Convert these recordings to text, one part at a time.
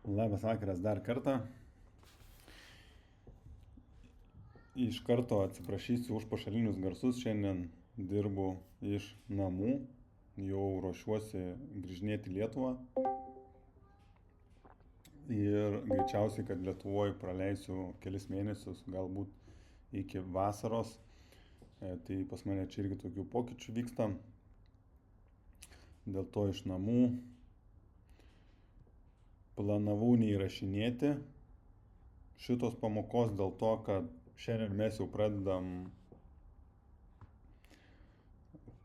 Labas vakaras dar kartą. Iš karto atsiprašysiu už pašalinius garsus. Šiandien dirbu iš namų. Jau ruošiuosi grįžinėti į Lietuvą. Ir greičiausiai, kad Lietuvoje praleisiu kelis mėnesius, galbūt iki vasaros. Tai pas mane čia irgi tokių pokyčių vyksta. Dėl to iš namų planavau neįrašinėti šitos pamokos dėl to, kad šiandien mes jau pradedam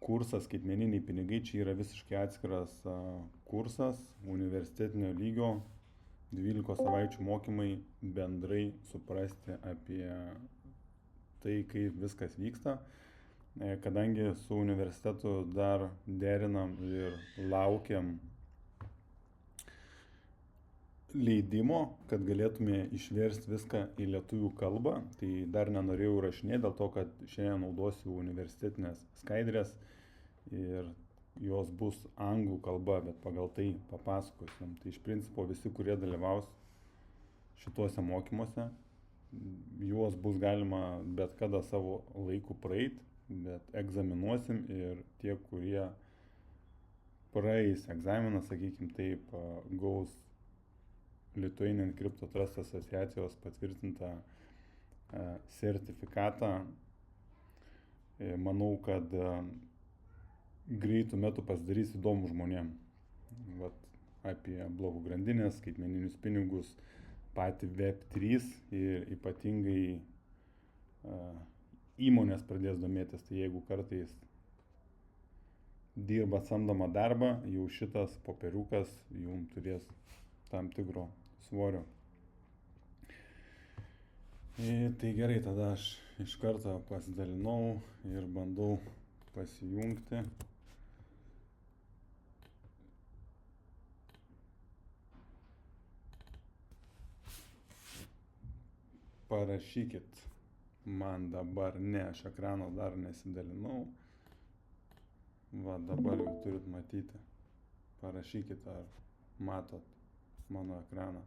kursą skaitmeniniai pinigai. Čia yra visiškai atskiras kursas universitetinio lygio, 12 savaičių mokymai bendrai suprasti apie tai, kaip viskas vyksta. Kadangi su universitetu dar derinam ir laukiam leidimo, kad galėtume išversti viską į lietuvių kalbą, tai dar nenorėjau rašinėti dėl to, kad šiandien naudosiu universitetinės skaidrės ir jos bus anglų kalba, bet pagal tai papasakosim. Tai iš principo visi, kurie dalyvaus šituose mokymuose, juos bus galima bet kada savo laiku praeiti, bet egzaminuosim ir tie, kurie praeis egzaminą, sakykim taip, gaus Lithuanian Crypto Trust asociacijos patvirtintą sertifikatą. Manau, kad greitų metų pasidarys įdomu žmonėm. Vat, apie blokų grandinės, skaitmeninius pinigus, patį Web3 ir ypatingai įmonės pradės domėtis. Tai jeigu kartais dirba samdomą darbą, jau šitas popieriukas jums turės tam tikro svorio. Tai gerai, tada aš iš karto pasidalinau ir bandau pasijungti. Parašykit man dabar, ne, aš ekrano dar nesidalinau. Va, dabar jau turit matyti. Parašykit, ar matot mano ekraną.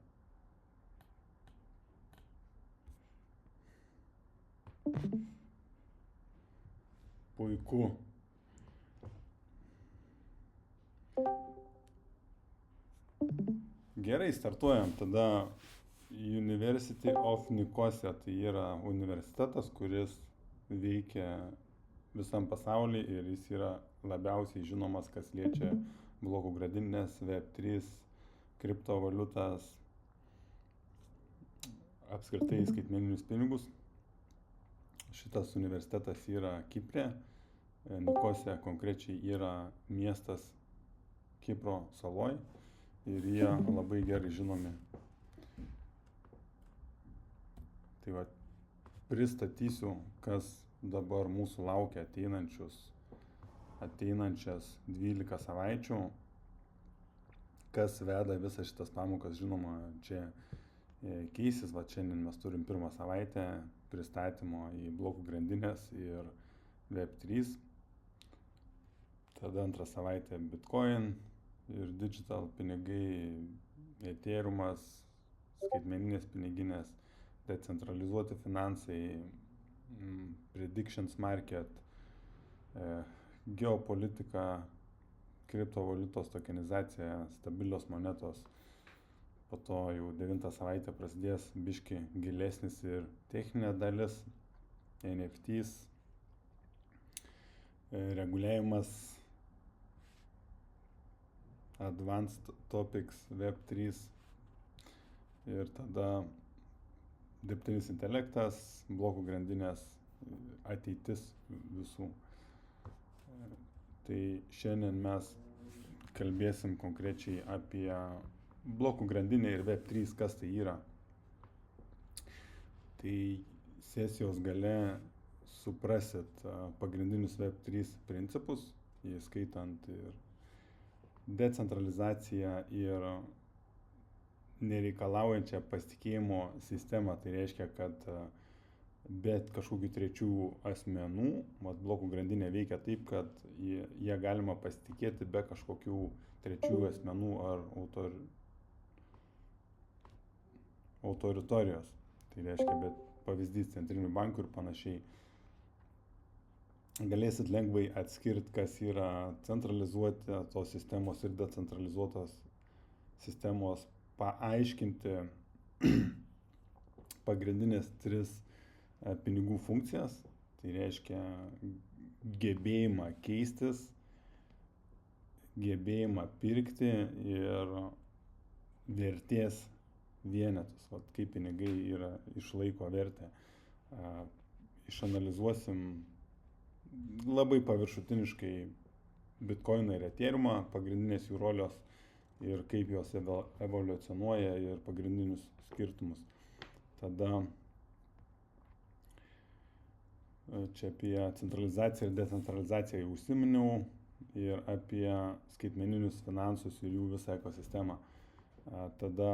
Puiku. Gerai, startuojam. Tada University of Nicosia, tai yra universitetas, kuris veikia visam pasaulyje ir jis yra labiausiai žinomas, kas liečia blokų grandinės, Web3, kriptovaliutas, apskritai skaitmeninius pinigus. Šitas universitetas yra Kiprė. Nicosia konkrečiai yra miestas Kipro saloj ir jie labai gerai žinomi. Tai va, pristatysiu, kas dabar mūsų laukia ateinančias 12 savaičių. Kas veda visas šitas pamokas, žinoma, čia keisis. Va, šiandien mes turim pirmą savaitę pristatymo į blokų grandinės ir Web3. Tada antrą savaitę Bitcoin ir digital pinigai, Ethereumas, skaitmeninės piniginės, decentralizuoti finansai, predictions market, geopolitika, kriptovaliutos tokenizacija, stabilios monetos. Po to jau 9 savaitę prasidės biški gilesnis ir techninė dalis, NFTs, reguliavimas, advanced topics, Web3 ir tada dirbtinis intelektas, blokų grandinės, ateitis visų. Tai šiandien mes kalbėsim konkrečiai apie blokų grandinę ir Web3, kas tai yra. Tai sesijos gale suprasit pagrindinius Web3 principus, įskaitant ir decentralizaciją ir nereikalaujančią pasitikėjimo sistemą. Tai reiškia, kad bet kažkokių trečių asmenų, blokų grandinė veikia taip, kad jie galima pasitikėti be kažkokių trečių asmenų ar autoritorijos. Tai reiškia, bet pavyzdys centrinių bankų ir panašiai. Galėsit lengvai atskirti, kas yra centralizuoti tos sistemos ir decentralizuotos sistemos, paaiškinti pagrindinės 3 pinigų funkcijas. Tai reiškia gebėjimą keistis, gebėjimą pirkti ir vertės vienetus, kaip pinigai išlaiko vertę. Išanalizuosim labai paviršutiniškai Bitcoiną ir Ethereumą, pagrindinės jų rolios ir kaip jos evoliucionuoja ir pagrindinius skirtumus. Tada čia apie centralizaciją ir decentralizaciją jau užsiminiau ir apie skaitmeninius finansus ir jų visą ekosistemą. Tada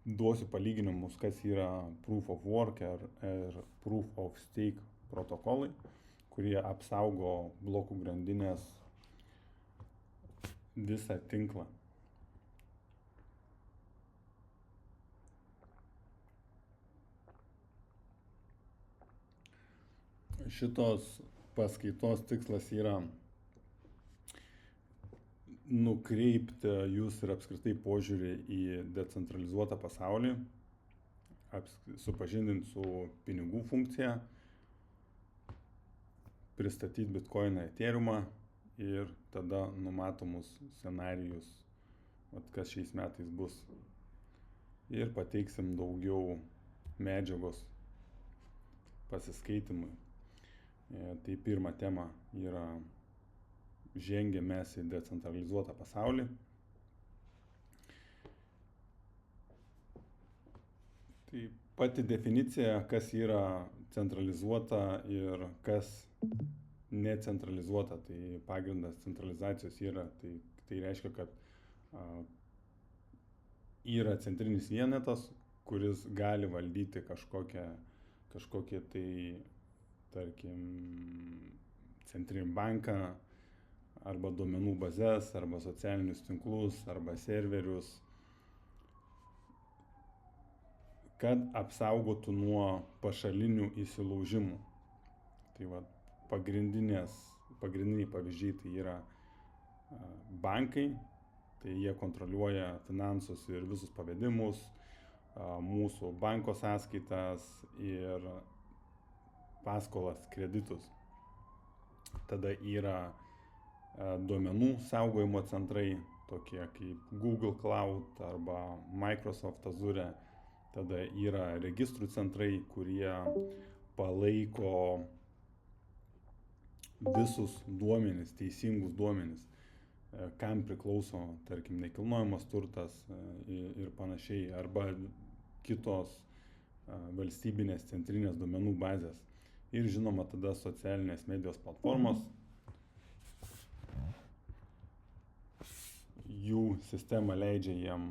duosiu palyginimus, kas yra Proof of Work ir Proof of Stake protokolai, kurie apsaugo blokų grandinės visą tinklą. Šitos paskaitos tikslas yra nukreipti jūs ir apskritai požiūrį į decentralizuotą pasaulį, supažindinti su pinigų funkcija, pristatyti Bitcoiną, Ethereumą ir tada numatomus scenarijus, kas šiais metais bus. Ir pateiksim daugiau medžiagos pasiskaitimui. Tai pirma tema yra žengia mes į decentralizuotą pasaulį. Tai pati definicija, kas yra centralizuota ir kas necentralizuota. Tai pagrindas centralizacijos yra, tai reiškia, kad yra centrinis vienetas, kuris gali valdyti kažkokią tai, tarkim, centrinį banką, arba duomenų bazes, arba socialinius tinklus, arba serverius, kad apsaugotų nuo pašalinių įsilaužimų. Tai va, pagrindiniai pavyzdžiai tai yra bankai, tai jie kontroliuoja finansus ir visus pavedimus, mūsų banko sąskaitas ir paskolas, kreditus. Tada yra duomenų saugojimo centrai, tokie kaip Google Cloud arba Microsoft Azure. Tada yra registrų centrai, kurie palaiko visus duomenis, teisingus duomenis, kam priklauso, tarkim, nekilnojamas turtas ir panašiai, arba kitos valstybinės centrinės duomenų bazės. Ir žinoma, tada socialinės medijos platformos. Jų sistema leidžia jiem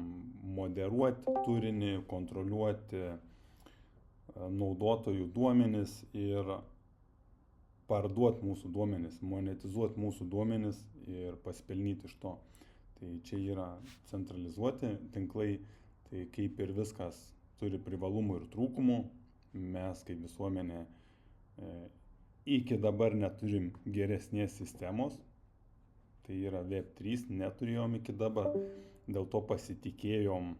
moderuoti turinį, kontroliuoti naudotojų duomenis ir parduoti mūsų duomenis, monetizuoti mūsų duomenis ir pasipelnyti iš to. Tai čia yra centralizuoti tinklai, tai kaip ir viskas turi privalumų ir trūkumų. Mes kaip visuomenė iki dabar neturim geresnės sistemos. Tai yra Web3, neturėjom iki dabar, dėl to pasitikėjom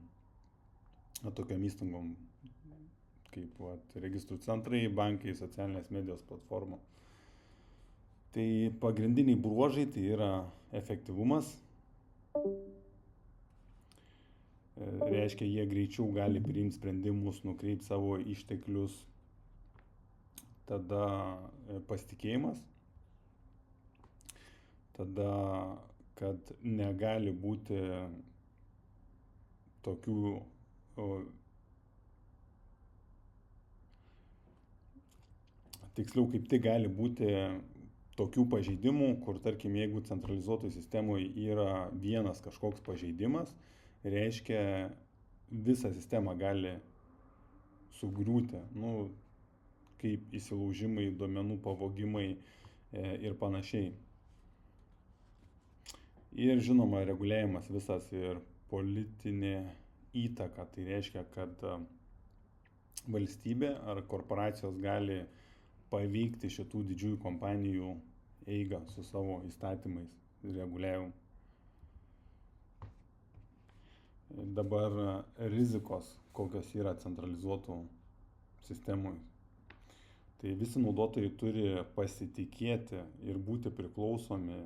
tokiam įstaigom kaip registrų centrai, bankai, socialinės medijos platformos. Tai pagrindiniai bruožai tai yra efektyvumas, reiškia jie greičiau gali priimti sprendimus, nukreipti savo išteklius, tada pasitikėjimas. Tada, kad negali būti tokių tiksliau kaip tik gali būti tokių pažeidimų, kur tarkim, jeigu centralizuotoj sistemoje yra vienas kažkoks pažeidimas, reiškia visa sistema gali sugriūti, kaip įsilaužimai, duomenų pavogimai ir panašiai. Ir žinoma, reguliavimas visas ir politinė įtaką. Tai reiškia, kad valstybė ar korporacijos gali paveikti šitų didžiųjų kompanijų eigą su savo įstatymais ir reguliavimu. Dabar rizikos, kokios yra centralizuotų sistemų. Tai visi naudotojai turi pasitikėti ir būti priklausomi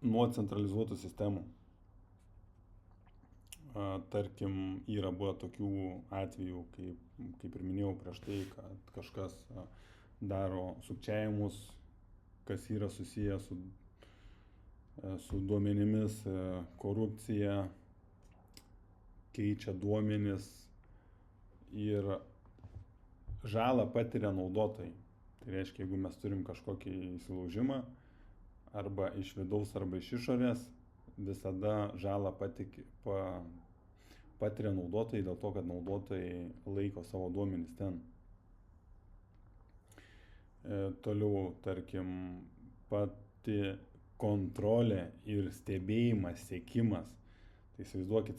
nuo centralizuotų sistemų. Tarkim, yra buvo tokių atvejų, kaip ir minėjau prieš tai, kad kažkas daro sukčiavimus, kas yra susiję su duomenimis, korupcija, keičia duomenis ir žalą patiria naudotojai. Tai reiškia, jeigu mes turim kažkokį įsilaužimą, arba iš vidaus, arba iš išorės, visada žalą patiria naudotojai dėl to, kad naudotojai laiko savo duomenis ten. Toliau, tarkim, pati kontrolė ir stebėjimas, sekimas. Tai įsivaizduokit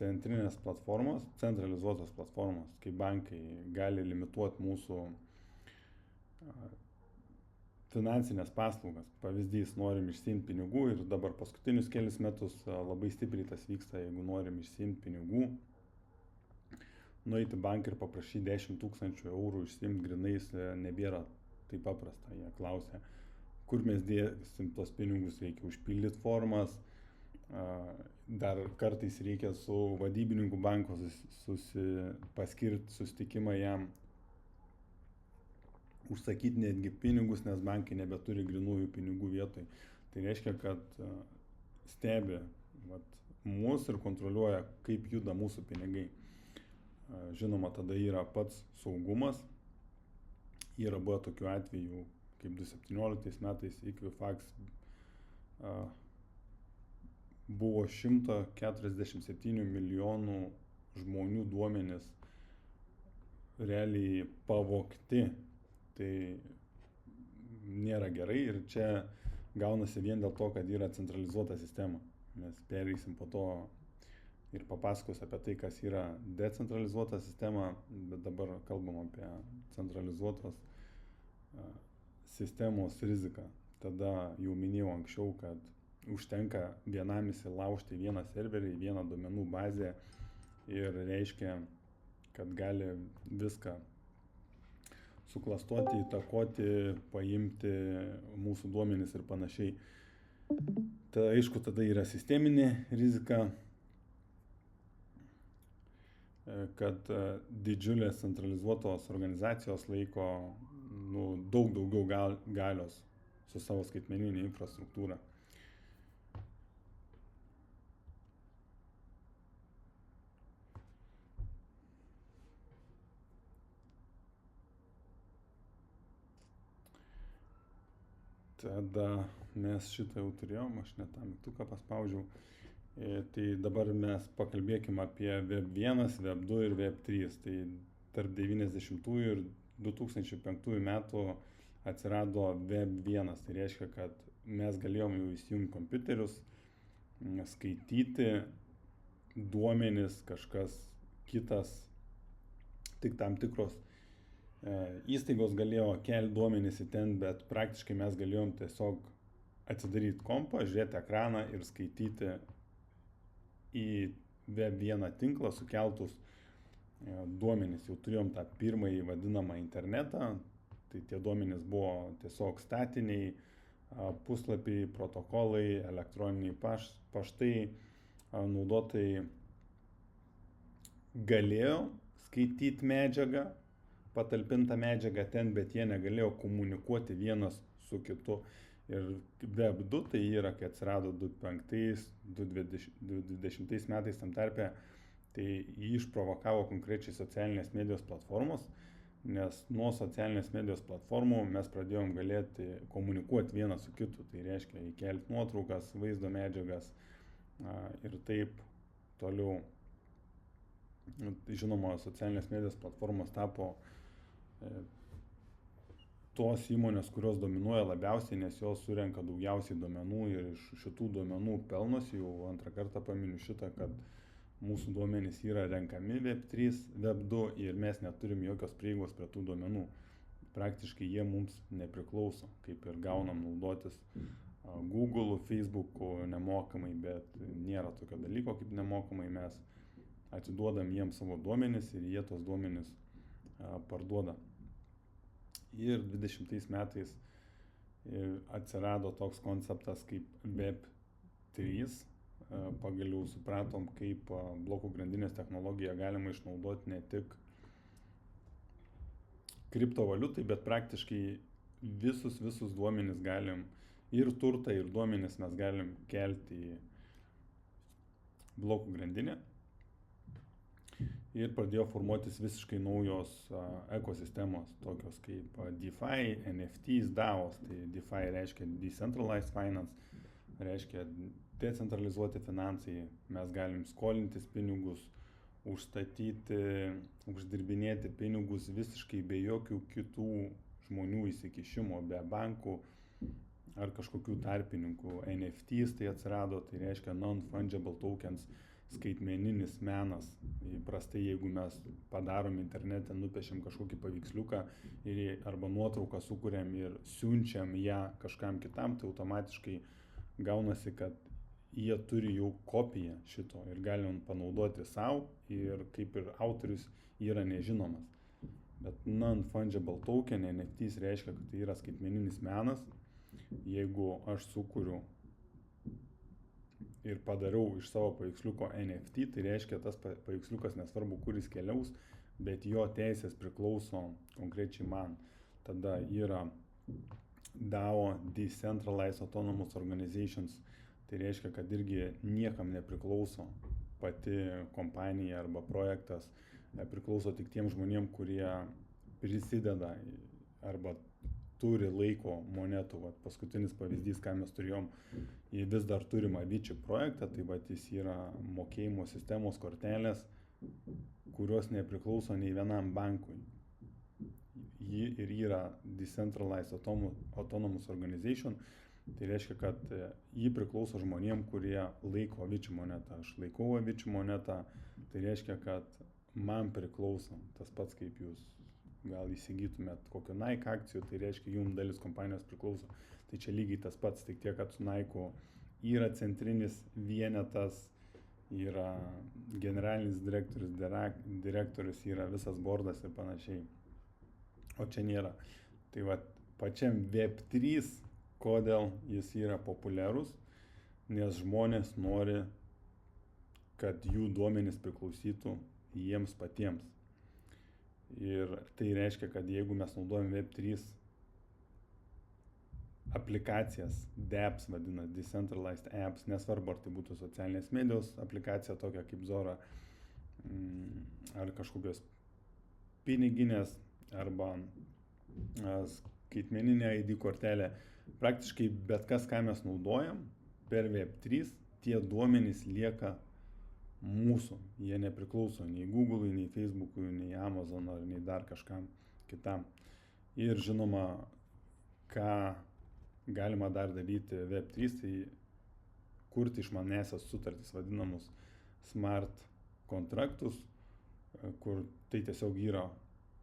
centrinės platformos, centralizuotos platformos, kai bankai gali limituoti mūsų finansinės paslaugas. Pavyzdys, norim išsiimti pinigų ir dabar paskutinius kelius metus labai stipriai tas vyksta, jeigu norim išsiimti pinigų, nueiti banką ir paprašyti 10 000 eurų išsiimti grinais nebėra taip paprasta. Jie klausia, kur mes dėsim tos pinigus, reikia užpildyti formas, dar kartais reikia su vadybininku banko paskirti susitikimą jam, užsakyti netgi pinigus, nes bankai nebeturi grinųjų pinigų vietoj. Tai reiškia, kad stebi mus ir kontroliuoja, kaip juda mūsų pinigai. Žinoma, tada yra pats saugumas. Yra buvo tokių atvejų, kaip 2017 metais Equifax buvo 147 milijonų žmonių duomenys realiai pavogti. Tai nėra gerai ir čia gaunasi vien dėl to, kad yra centralizuota sistema. Mes pereisim po to ir papasakos apie tai, kas yra decentralizuota sistema, bet dabar kalbam apie centralizuotos sistemos riziką. Tada jau minėjau anksčiau, kad užtenka vienam įsilaužti vieną serverį, vieną duomenų bazę ir reiškia, kad gali viską suklastoti, įtakoti, paimti mūsų duomenis ir panašiai. Tai aišku, tada yra sisteminė rizika, kad didžiulės centralizuotos organizacijos laiko daug daugiau galios su savo skaitmeninė infrastruktūra. Tada mes šitą jau turėjom, aš net tą mygtuką paspaudžiau. Tai dabar mes pakalbėkime apie Web 1, Web 2 ir Web 3. Tai tarp 90-ųjų ir 2005 metų atsirado Web 1. Tai reiškia, kad mes galėjom jau įsijungti kompiuterius, skaityti duomenis, kažkas kitas, tik tam tikros įstaigos galėjo kelti duomenis į ten, bet praktiškai mes galėjom tiesiog atsidaryti kompą, žiūrėti ekraną ir skaityti į Web 1 tinklą sukeltus duomenis. Jau turėjom tą pirmąjį vadinamą internetą, tai tie duomenys buvo tiesiog statiniai, puslapiai, protokolai, elektroniniai paštai. Naudotojai galėjo skaityti medžiagą, patalpintą medžiagą ten, bet jie negalėjo komunikuoti vienas su kitu. Ir Web 2 tai yra, kai atsirado 2020 metais tam tarpe, tai jį išprovokavo konkrečiai socialinės medijos platformos, nes nuo socialinės medijos platformų mes pradėjom galėti komunikuoti vienas su kitu. Tai reiškia įkelti nuotraukas, vaizdo medžiagas ir taip toliau. Žinoma, socialinės medijos platformos tapo tos įmonės, kurios dominuoja labiausiai, nes jos surenka daugiausiai duomenų ir iš šitų duomenų pelnosi, jau antrą kartą paminiu šitą, kad mūsų duomenys yra renkami Web3, Web2 ir mes neturim jokios prieigos prie tų duomenų. Praktiškai jie mums nepriklauso, kaip ir gaunam naudotis Google, Facebook'u nemokamai, bet nėra tokio dalyko kaip nemokamai, mes atiduodam jiems savo duomenis ir jie tos duomenis parduoda. Ir 20 metais atsirado toks konceptas kaip Web3. Pagaliau supratom, kaip blokų grandinės technologiją galima išnaudoti ne tik kriptovaliutai, bet praktiškai visus duomenis galim, ir turtą, ir duomenis mes galim kelti į blokų grandinę. Ir pradėjo formuotis visiškai naujos ekosistemos, tokios kaip DeFi, NFTs, DAOs. Tai DeFi reiškia Decentralized Finance, reiškia decentralizuoti finansai. Mes galim skolintis pinigus, užstatyti, uždirbinėti pinigus visiškai be jokių kitų žmonių įsikišimo, be bankų ar kažkokių tarpininkų. NFTs tai atsirado, tai reiškia Non-Fungible Tokens, skaitmeninis menas. Įprastai, jeigu mes padarom internete, nupešiam kažkokį paveiksliuką arba nuotrauką sukuriam ir siunčiam ją kažkam kitam, tai automatiškai gaunasi, kad jie turi jau kopiją šito ir galim panaudoti savo ir kaip ir autorius yra nežinomas. Bet Non-Fungible Token, NFTs reiškia, kad tai yra skaitmeninis menas. Jeigu aš sukuriu ir padarau iš savo paveiksliuko NFT, tai reiškia, tas paveiksliukas nesvarbu, kur jis keliaus, bet jo teisės priklauso konkrečiai man. Tada yra DAO, Decentralized Autonomous Organizations, tai reiškia, kad irgi niekam nepriklauso pati kompanija arba projektas, priklauso tik tiem žmonėm, kurie prisideda arba turi laiko monetų. Vat paskutinis pavyzdys, ką mes turėjom, jie vis dar turi Avicii projektą, tai vat jis yra mokėjimo sistemos kortelės, kurios nepriklauso nei vienam bankui. Ji ir yra Decentralized Autonomous Organization, tai reiškia, kad ji priklauso žmonėm, kurie laiko Avicii monetą. Aš laikau Avicii monetą, tai reiškia, kad man priklauso tas pats, kaip jūs gal įsigytumėt kokio Nike akcijų, tai reiškia, jums dalis kompanijos priklauso. Tai čia lygiai tas pats, tik tiek, kad su Nike yra centrinis vienetas, yra generalinis direktorius, yra visas bordas ir panašiai. O čia nėra. Tai va, pačiam Web3, kodėl jis yra populiarus, nes žmonės nori, kad jų duomenys priklausytų jiems patiems. Ir tai reiškia, kad jeigu mes naudojam Web3 aplikacijas, dApps vadina, Decentralized Apps, nesvarbu, ar tai būtų socialinės medijos aplikacija tokia kaip Zora, ar kažkokios piniginės, arba skaitmeninė ID kortelė, praktiškai bet kas, ką mes naudojam per Web3, tie duomenys lieka mūsų, jie nepriklauso nei Google'ui, nei Facebook'ui, nei Amazon ar nei dar kažkam kitam. Ir žinoma, ką galima dar daryti Web3, tai kurti išmanesias sutartis, vadinamus smart kontraktus, kur tai tiesiog yra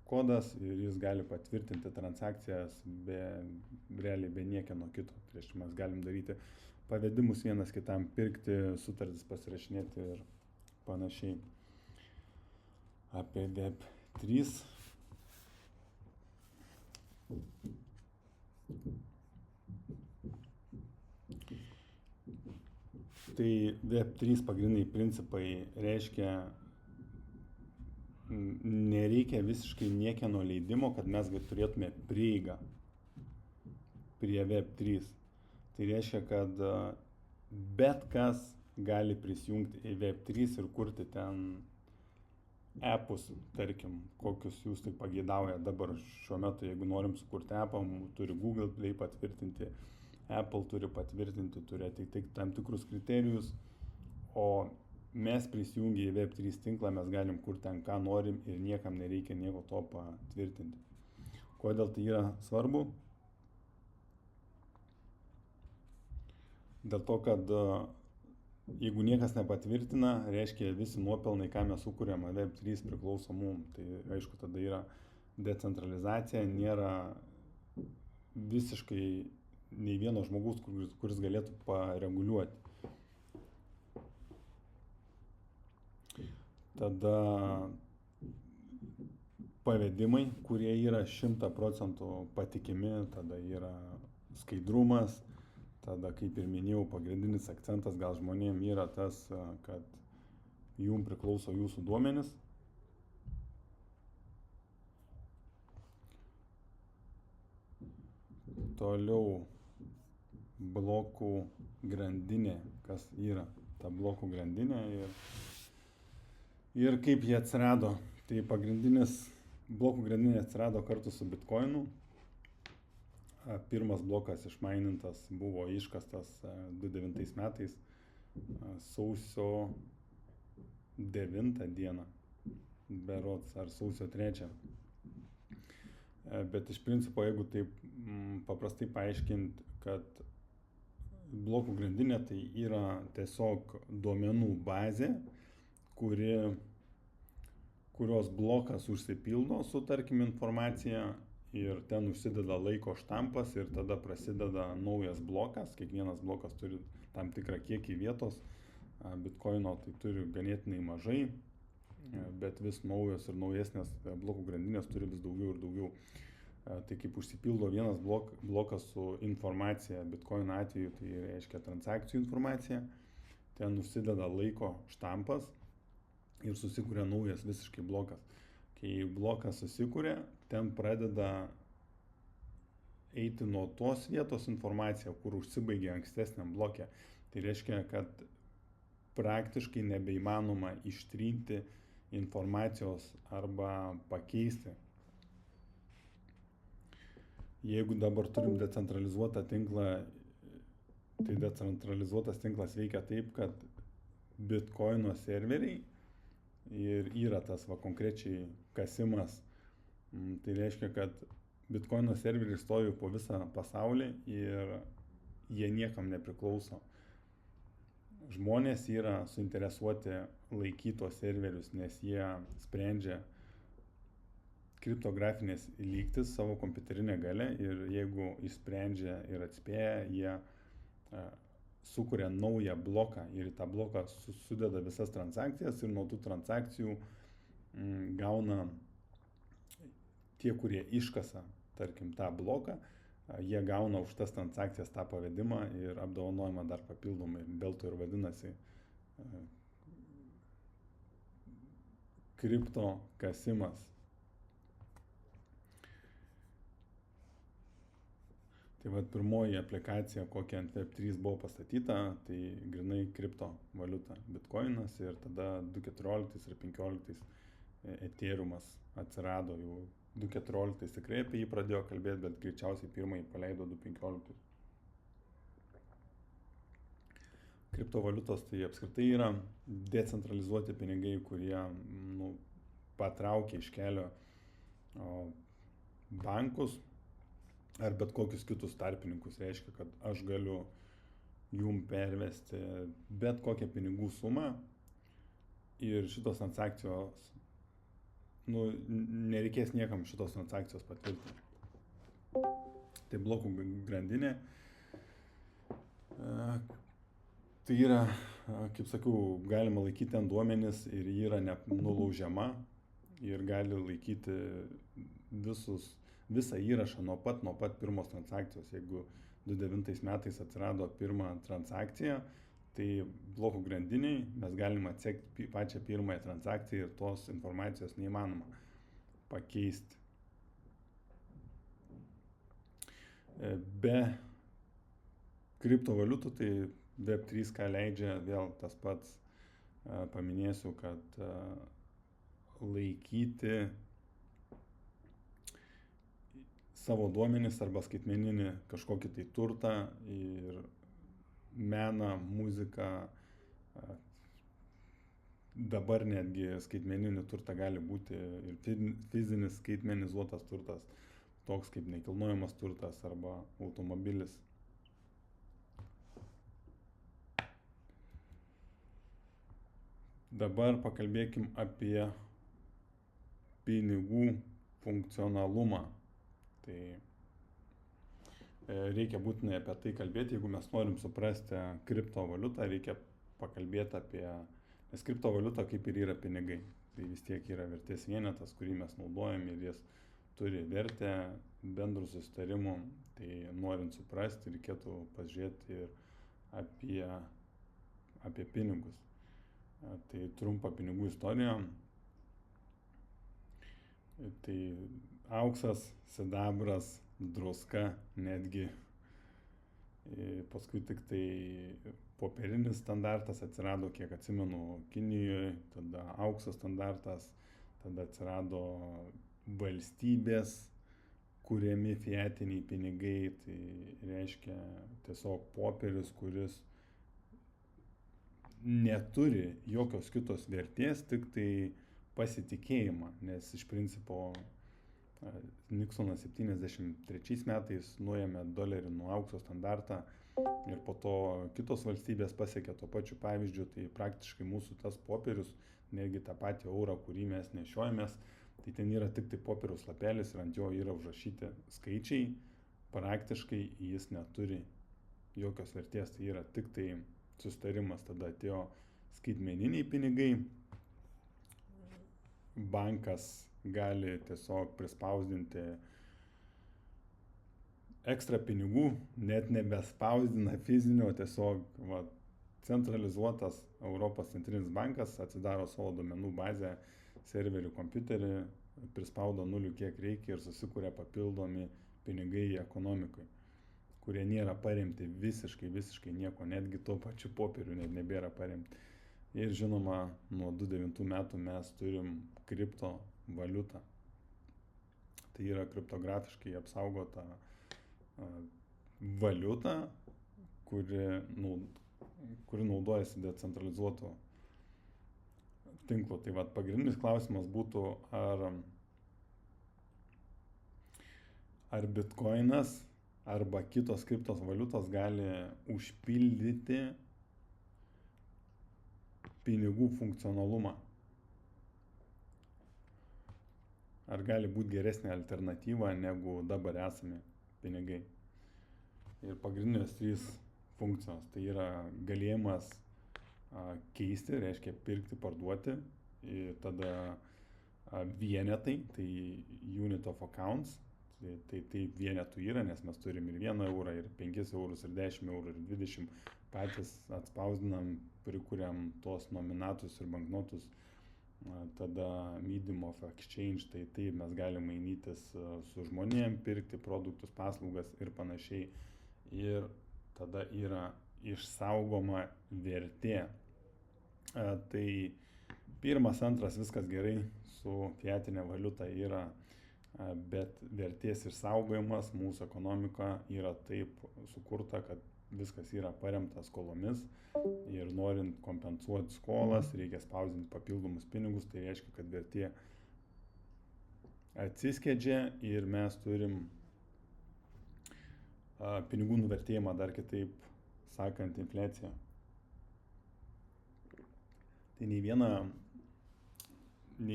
kodas ir jis gali patvirtinti transakcijas realiai be niekieno kito. Tai reiškia, mes galim daryti pavedimus vienas kitam, pirkti, sutartis pasirašinėti ir panašiai. Apie Web3. Tai Web3 pagrindiniai principai reiškia, nereikia visiškai niekieno leidimo, kad mes turėtume prieigą prie Web3. Tai reiškia, kad bet kas gali prisijungti į Web3 ir kurti ten appus, tarkim, kokius jūs tai pageidaujate. Dabar šiuo metu, jeigu norim sukurti appą, turi Google Play patvirtinti, Apple turi patvirtinti, turi atitikti tam tikrus kriterijus, o mes prisijungę į Web3 tinklą, mes galim kurti ten ką norim ir niekam nereikia nieko to patvirtinti. Kodėl tai yra svarbu? Dėl to, kad jeigu niekas nepatvirtina, reiškia visi nuopelnai, ką mes sukūrėme Web3 priklauso mum. Tai aišku, tada yra decentralizacija, nėra visiškai nei vieno žmogaus, kuris galėtų pareguliuoti. Tada pavedimai, kurie yra 100% patikimi, tada yra skaidrumas, tada, kaip ir minėjau, pagrindinis akcentas gal žmonėm yra tas, kad jum priklauso jūsų duomenis. Toliau blokų grandinė, kas yra ta blokų grandinė ir kaip jie atsirado. Tai pagrindinis blokų grandinė atsirado kartu su Bitcoinu. Pirmas blokas išmainintas buvo iškastas 2009 metais, sausio 9 dieną, berods, ar sausio 3. Bet iš principo, jeigu taip paprastai paaiškinti, kad blokų grandinė tai yra tiesiog duomenų bazė, kurios blokas užsipildo su, tarkim, informacija ir ten užsideda laiko štampas ir tada prasideda naujas blokas. Kiekvienas blokas turi tam tikrą kiekį vietos. Bitcoino tai turi ganėtinai mažai, bet vis naujos ir naujesnės blokų grandinės turi vis daugiau ir daugiau. Tai kaip užsipildo vienas blokas su informacija, Bitcoin atveju tai reiškia transakcijų informacija, ten užsideda laiko štampas ir susikuria naujas visiškai blokas. Kai blokas susikuria, ten pradeda eiti nuo tos vietos informacija, kur užsibaigė ankstesniam blokė. Tai reiškia, kad praktiškai nebeįmanoma ištrinti informacijos arba pakeisti. Jeigu dabar turim decentralizuotą tinklą, tai decentralizuotas tinklas veikia taip, kad Bitcoino serveriai ir yra tas konkrečiai kasimas. Tai reiškia, kad Bitcoino serveriai stovi po visą pasaulį ir jie niekam nepriklauso. Žmonės yra suinteresuoti laikyti tos serverius, nes jie sprendžia kriptografinės lygtis savo kompiuterinę galę ir jeigu išsprendžia ir atspėja, jie sukuria naują bloką ir į tą bloką sudeda visas transakcijas ir nuo tų transakcijų gauna tie, kurie iškasa, tarkim, tą bloką, jie gauna už tas transakcijas tą pavedimą ir apdovanojimą dar papildomai. Dėl to ir vadinasi kripto kasimas. Tai va, pirmoji aplikacija, kokia ant Web3 buvo pastatyta, tai grinai kriptovaliuta Bitcoinas ir tada 2014 ir 2015 Ethereumas atsirado. Jau 2014 tikrai apie jį pradėjo kalbėti, bet greičiausiai pirmąjį paleido 2015. Kriptovaliutos tai apskritai yra decentralizuoti pinigai, kurie patraukia iš kelio bankus ar bet kokius kitus tarpininkus. Reiškia, kad aš galiu jum pervesti bet kokią pinigų sumą ir šitos transakcijos, nereikės niekam šitos transakcijos patvirtinti. Tai blokų grandinė. Tai yra, kaip sakiau, galima laikyti ten duomenis ir ji yra nenulaužiama ir gali laikyti visą įrašą nuo pat pirmos transakcijos. Jeigu 2009 metais atsirado pirma transakcija, tai blokų grandiniai mes galime atsekti pačią pirmąją transakciją ir tos informacijos neįmanoma pakeisti. Be kriptovaliutų, tai Web3 ką leidžia, vėl tas pats paminėsiu, kad laikyti savo duomenis arba skaitmeninį kažkokį tai turtą ir meną, muziką. Dabar netgi skaitmeninį turtą gali būti ir fizinis skaitmenizuotas turtas. toks kaip nekilnojamas turtas arba automobilis. Dabar pakalbėkim apie pinigų funkcionalumą. Tai reikia būtinai apie tai kalbėti, jeigu mes norim suprasti kriptovaliutą, reikia pakalbėti apie, nes kriptovaliuta kaip ir yra pinigai. Tai vis tiek yra vertės vienetas, kurį mes naudojam ir jis turi vertę bendrų susitarimų. Tai norint suprasti, reikėtų pažiūrėti ir apie pinigus. Tai trumpa pinigų istorija. Tai auksas, sidabras, druska, netgi paskui tik tai popierinis standartas atsirado, kiek atsimenu, Kinijoje, tada aukso standartas, tada atsirado valstybės kuriami fiatiniai pinigai, tai reiškia tiesiog popierius, kuris neturi jokios kitos vertės, tik tai pasitikėjimą, nes iš principo Niksonas 73 metais nuėmė dolerį nuo aukso standartą ir po to kitos valstybės pasiekė to pačiu pavyzdžiu, tai praktiškai mūsų tas popierius, netgi tą patį eurą, kurį mes nešiojamės, tai ten yra tik tai popieriaus lapelis ir ant jo yra užrašyti skaičiai, praktiškai jis neturi jokios vertės, tai yra tik tai susitarimas. Tada atėjo skaitmeniniai pinigai, bankas gali tiesiog prispausdinti ekstra pinigų, net nebespausdina fizinio, tiesiog centralizuotas Europos centrinis bankas atsidaro savo duomenų bazę, serverį, kompiuterį, prispaudo nulių kiek reikia ir susikuria papildomi pinigai ekonomikai, kurie nėra paremti visiškai nieko, netgi tuo pačiu popieriu net nebėra paremti. Ir žinoma, nuo 2009 metų mes turim kriptovaliutą. Tai yra kriptografiškai apsaugota valiuta, kuri naudojasi decentralizuotu tinklu. Tai pagrindinis klausimas būtų, ar bitkoinas arba kitos kriptos valiutos gali užpildyti pinigų funkcionalumą. Ar gali būti geresnė alternatyva negu dabar esami pinigai. Ir pagrindinės 3 funkcijos, tai yra galėjimas keisti, reiškia pirkti, parduoti, ir tada vienetai, tai unit of accounts, tai vienetų yra, nes mes turim ir 1 eurą, ir 5 eurus, ir 10 eurų, ir 20, patys atspausdinam, prikuriam tos nominatus ir banknotus. Tada medium of exchange, tai mes galim mainytis su žmonėm, pirkti produktus, paslaugas ir panašiai. Ir tada yra išsaugoma vertė. Tai pirmas, antras, viskas gerai su fiatinė valiuta yra, bet vertės išsaugojimas mūsų ekonomika yra taip sukurta, kad viskas yra paremta skolomis ir norint kompensuoti skolas reikia spausdinti papildomus pinigus, tai reiškia, kad vertė atsiskiedžia ir mes turim pinigų nuvertėjimą, dar kitaip sakant, infliaciją. Tai nei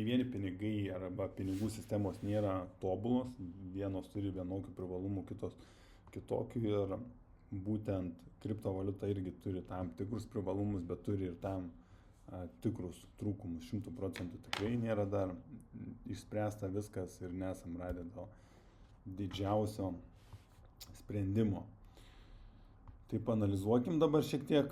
vieni pinigai arba pinigų sistemos nėra tobulos, vienos turi vienokių privalumų, kitos kitokių, ir būtent kriptovaliuta irgi turi tam tikrus privalumus, bet turi ir tam tikrus trūkumus. 100% tikrai nėra dar išspręsta viskas ir nesam radę to didžiausio sprendimo. Tai panalizuokim dabar šiek tiek.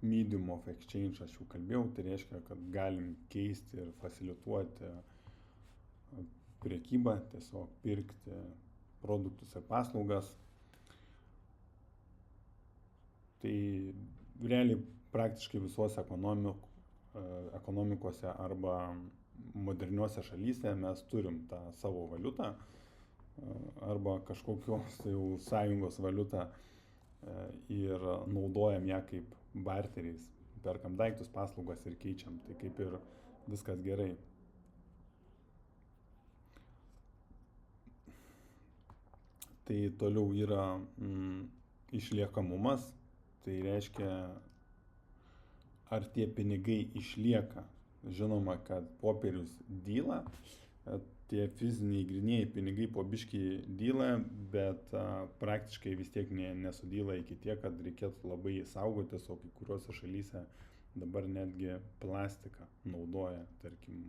Medium of exchange aš jau kalbėjau, tai reiškia, kad galim keisti ir fasilituoti prekybą, tiesiog pirkti produktus ir paslaugas. Tai realiai praktiškai visuose ekonomikose arba moderniuose šalyse mes turim tą savo valiutą arba kažkokios jau sąjungos valiutą ir naudojam ją kaip barteriais. Perkam daiktus, paslaugas ir keičiam. Tai kaip ir viskas gerai. Tai toliau yra išliekamumas, tai reiškia, ar tie pinigai išlieka. Žinoma, kad popierius dyla, tie fiziniai grynieji pinigai po biškį dyla, bet praktiškai vis tiek nesudyla iki tiek, kad reikėtų labai saugotis, o kai kuriuose šalyse dabar netgi plastiką naudoja. Tarkim,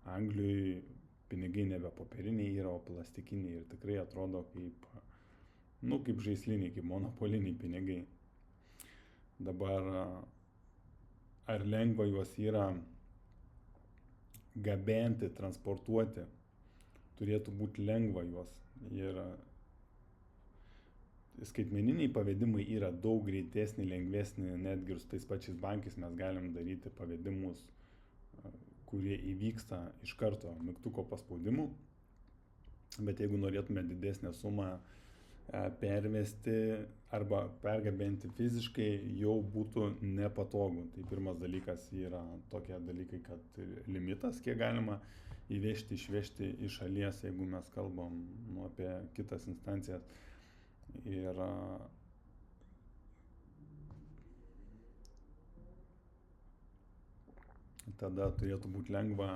Anglijoje pinigai nebe popieriniai yra, o plastikiniai ir tikrai atrodo kaip žaisliniai, kaip monopoliniai pinigai. Dabar ar lengva juos yra gabenti, transportuoti, turėtų būti lengva juos. Ir skaitmeniniai pavedimai yra daug greitesni, lengvesni, netgi ir su tais pačiais bankais mes galim daryti pavedimus, kurie įvyksta iš karto mygtuko paspaudimu. Bet jeigu norėtume didesnę sumą pervesti arba pergabenti fiziškai, jau būtų nepatogu. Tai pirmas dalykas yra tokie dalykai, kad limitas, kiek galima įvežti, išvežti iš šalies, jeigu mes kalbam apie kitas instancijas. Ir tada turėtų būti lengva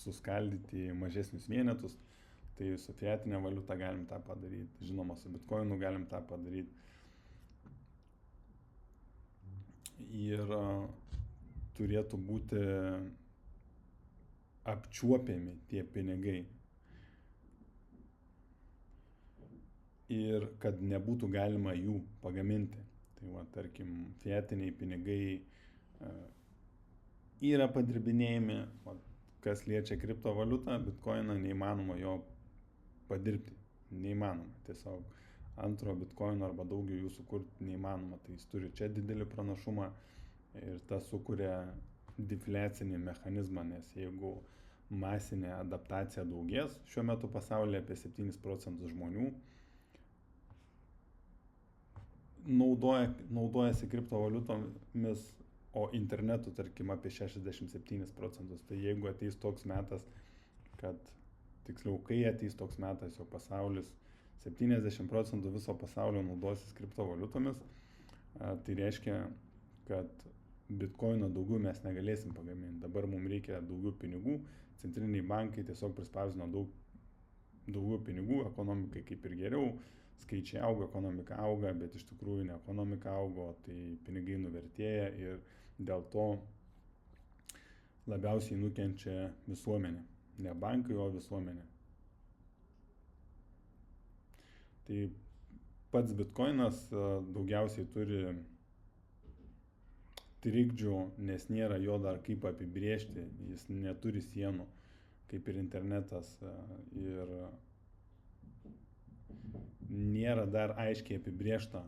suskaldyti į mažesnius vienetus. Tai su fiatinė valiuta galim tą padaryti, žinoma, su bitkoinu galim tą padaryti. Ir turėtų būti apčiuopiami tie pinigai. Ir kad nebūtų galima jų pagaminti. Tai va, tarkim, fiatiniai pinigai yra padirbinėjami, kas liečia kriptovaliutą, bitkoiną neįmanoma jo padirbti, neįmanoma. Tiesiog antro bitkoino arba daugiau jų sukurti neįmanoma. Tai jis turi čia didelį pranašumą ir tas sukuria defliacinį mechanizmą, nes jeigu masinė adaptacija daugės, šiuo metu pasaulyje apie 7% žmonių naudojasi kriptovaliutomis, o internetu, tarkim, apie 67%. Tai jeigu ateis toks metas, kai ateis toks metas, jau pasaulis 70% viso pasaulio naudosis kriptovaliutomis, tai reiškia, kad bitkoino daugiau mes negalėsim pagaminti. Dabar mums reikia daugiau pinigų, centriniai bankai tiesiog prispausdino daugiau pinigų, ekonomikai kaip ir geriau, skaičiai auga, ekonomika auga, bet iš tikrųjų ne ekonomika augo, tai pinigai nuvertėja ir dėl to labiausiai nukenčia visuomenė. Ne bankai, o visuomenė. Tai pats bitkoinas daugiausiai turi trikdžių, nes nėra jo dar kaip apibrėžti, jis neturi sienų, kaip ir internetas, ir nėra dar aiškiai apibrėžta,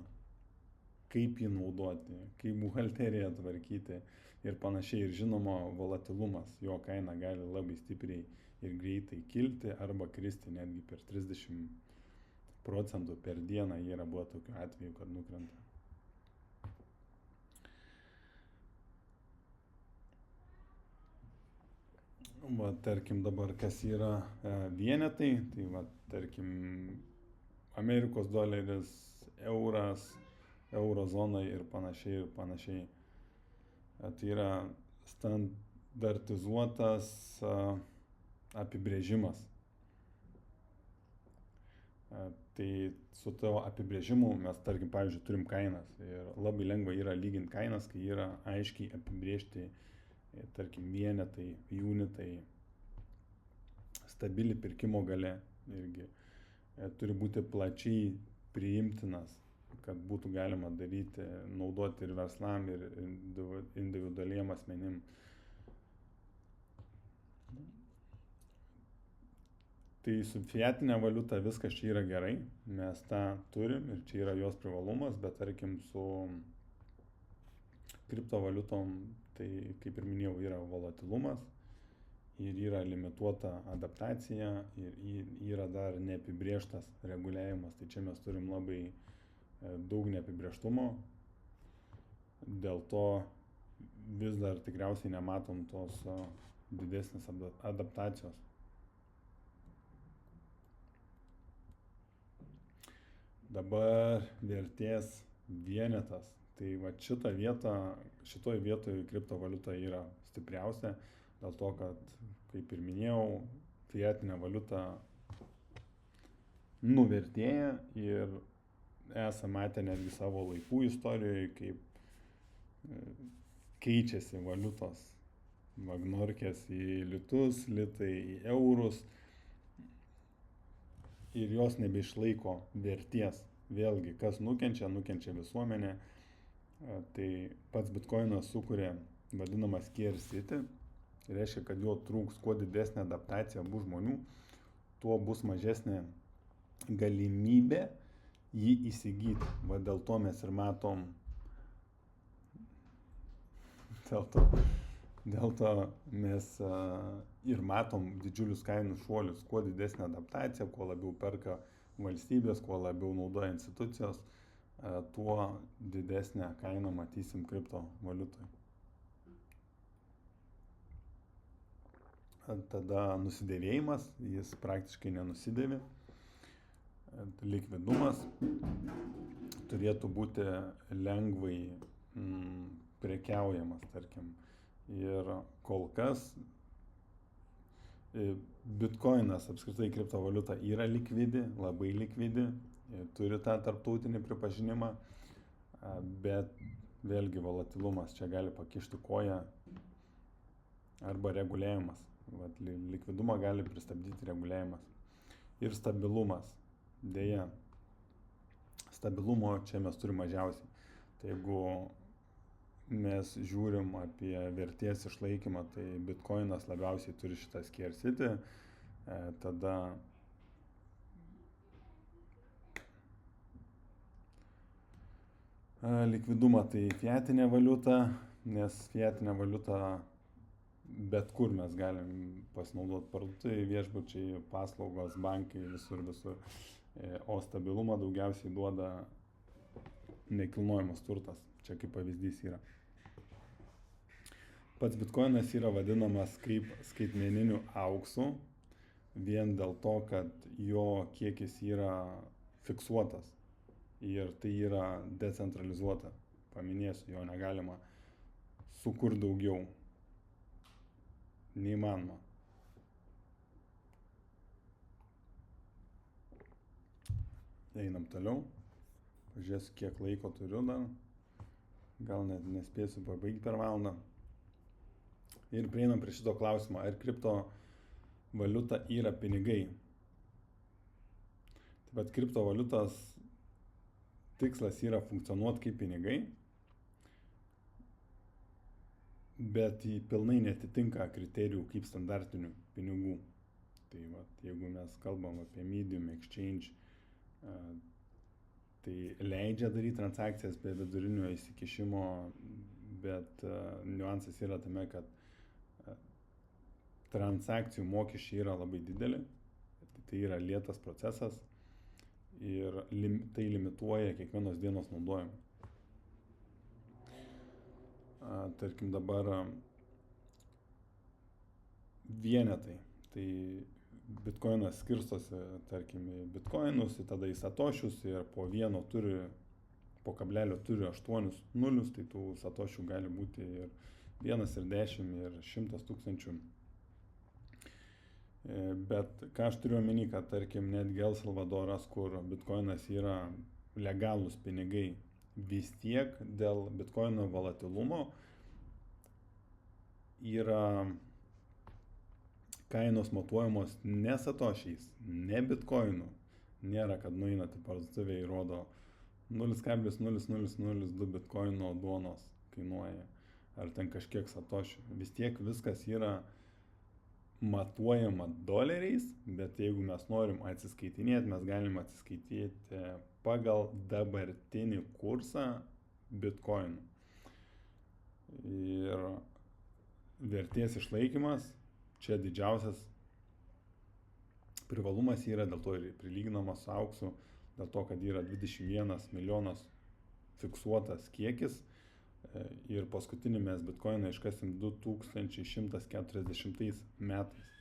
kaip jį naudoti, kaip buhalteriją tvarkyti ir panašiai. Ir žinoma, volatilumas, jo kaina gali labai stipriai ir greitai kilti arba kristi netgi per 30% per dieną. Yra buvo tokių atvejų, kad nukrenta. Va, tarkim, dabar kas yra vienetai, tai va, tarkim, Amerikos doleris, euras, eurozonai ir panašiai. Tai yra standartizuotas apibrėžimas. Tai su tavo apibrėžimu mes, tarkim, pavyzdžiui, turim kainas ir labai lengva yra lyginti kainas, kai yra aiškiai apibrėžti, tarkim, vienetai, unitai, stabili pirkimo galia irgi turi būti plačiai priimtinas, kad būtų galima daryti, naudoti ir verslam, ir individualiem asmenim. Tai su fiatinė valiuta viskas čia yra gerai, mes tą turim ir čia yra jos privalumas, bet tarkim su kriptovaliutom, tai kaip ir minėjau, yra volatilumas ir yra limituota adaptacija ir yra dar neapibrėžtas reguliavimas. Tai čia mes turim labai daug neapibrėžtumo, dėl to vis dar tikriausiai nematom tos didesnės adaptacijos. Dabar vertės vienetas. Tai va šitoj vietoje kriptovaliuta yra stipriausia, dėl to, kad, kaip ir minėjau, fiatinė valiuta nuvertėja ir esame matę netgi savo laikų istorijoje, kaip keičiasi valiutos magnorkės į litus, litai į eurus ir jos nebeišlaiko vertės. Vėlgi, kas nukenčia visuomenė. Tai pats bitkoinas sukuria vadinamą scarcity. Tai reiškia, kad jo trūks, kuo didesnė adaptacija bus žmonių, tuo bus mažesnė galimybė jį įsigyti. Va dėl to mes ir matom, dėl to mes ir matom didžiulius kainų šuolius. Kuo didesnė adaptacija, kuo labiau perka valstybės, kuo labiau naudoja institucijos, tuo didesnę kainą matysim kriptovaliutoje. Tada nusidėvėjimas, jis praktiškai nenusidėvi. Likvidumas turėtų būti lengvai prekiaujamas, tarkim. Ir kol kas bitkoinas, apskritai kriptovaliuta, yra likvidi, labai likvidi, turi tą tarptautinį pripažinimą, bet vėlgi volatilumas čia gali pakišti koją arba reguliavimas. Likvidumą gali pristabdyti reguliavimas. Ir stabilumas. Deja, stabilumo čia mes turime mažiausiai. Tai jeigu mes žiūrim apie vertės išlaikymą, tai bitkoinas labiausiai turi šitą scarcity, tada likvidumą tai fiatinė valiuta, nes fiatinė valiuta bet kur mes galim pasinaudoti, parduotuvėje, viešbučiai, paslaugos, bankai, visur. O stabilumą daugiausiai duoda nekilnojamas turtas. Čia kaip pavyzdys yra. Pats bitkoinas yra vadinamas kaip skaitmeniniu auksu, vien dėl to, kad jo kiekis yra fiksuotas ir tai yra decentralizuota. Paminėsiu, jo negalima sukurti daugiau. Neįmanoma. Einam toliau. Pažiūrėsiu, kiek laiko turiu dar. Gal net nespėsiu pabaigti per valandą. Ir prieinam prie šito klausimo, ar kriptovaliuta yra pinigai. Taip pat kriptovaliutos tikslas yra funkcionuoti kaip pinigai, bet jį pilnai netitinka kriterijų kaip standartinių pinigų. Tai jeigu mes kalbam apie medium exchange, tai leidžia daryti transakcijas be vidurinio įsikišimo, bet niuansas yra tame, kad transakcijų mokesčiai yra labai dideli, tai yra lėtas procesas ir tai limituoja kiekvienos dienos naudojimą. Tarkim dabar vienetai, tai bitkoinas skirstosi, tarkim, į bitkoinus, tada į satošius ir po kablelio turi 8 nulius, tai tų satošių gali būti ir 1, ir 10, ir 100 tūkstančių. Bet ką aš turiu omeny, kad tarkim netgi El Salvadoras, kur bitkoinas yra legalūs pinigai, vis tiek dėl bitkoino volatilumo yra kainos matuojamos ne satošiais, ne bitkoinu. Nėra, kad nueinat į parduotuvę ir rodo 0,0002 bitkoino duonos kainuoja, ar ten kažkiek satošių. Vis tiek viskas yra matuojama doleriais, bet jeigu mes norim atsiskaitinėti, mes galim atsiskaityti pagal dabartinį kursą bitkoinų. Ir vertės išlaikymas čia didžiausias privalumas yra, dėl to ir prilyginamas su auksu, dėl to, kad yra 21 milijonas fiksuotas kiekis ir paskutinį mes bitkoiną iškasim 2140 metais.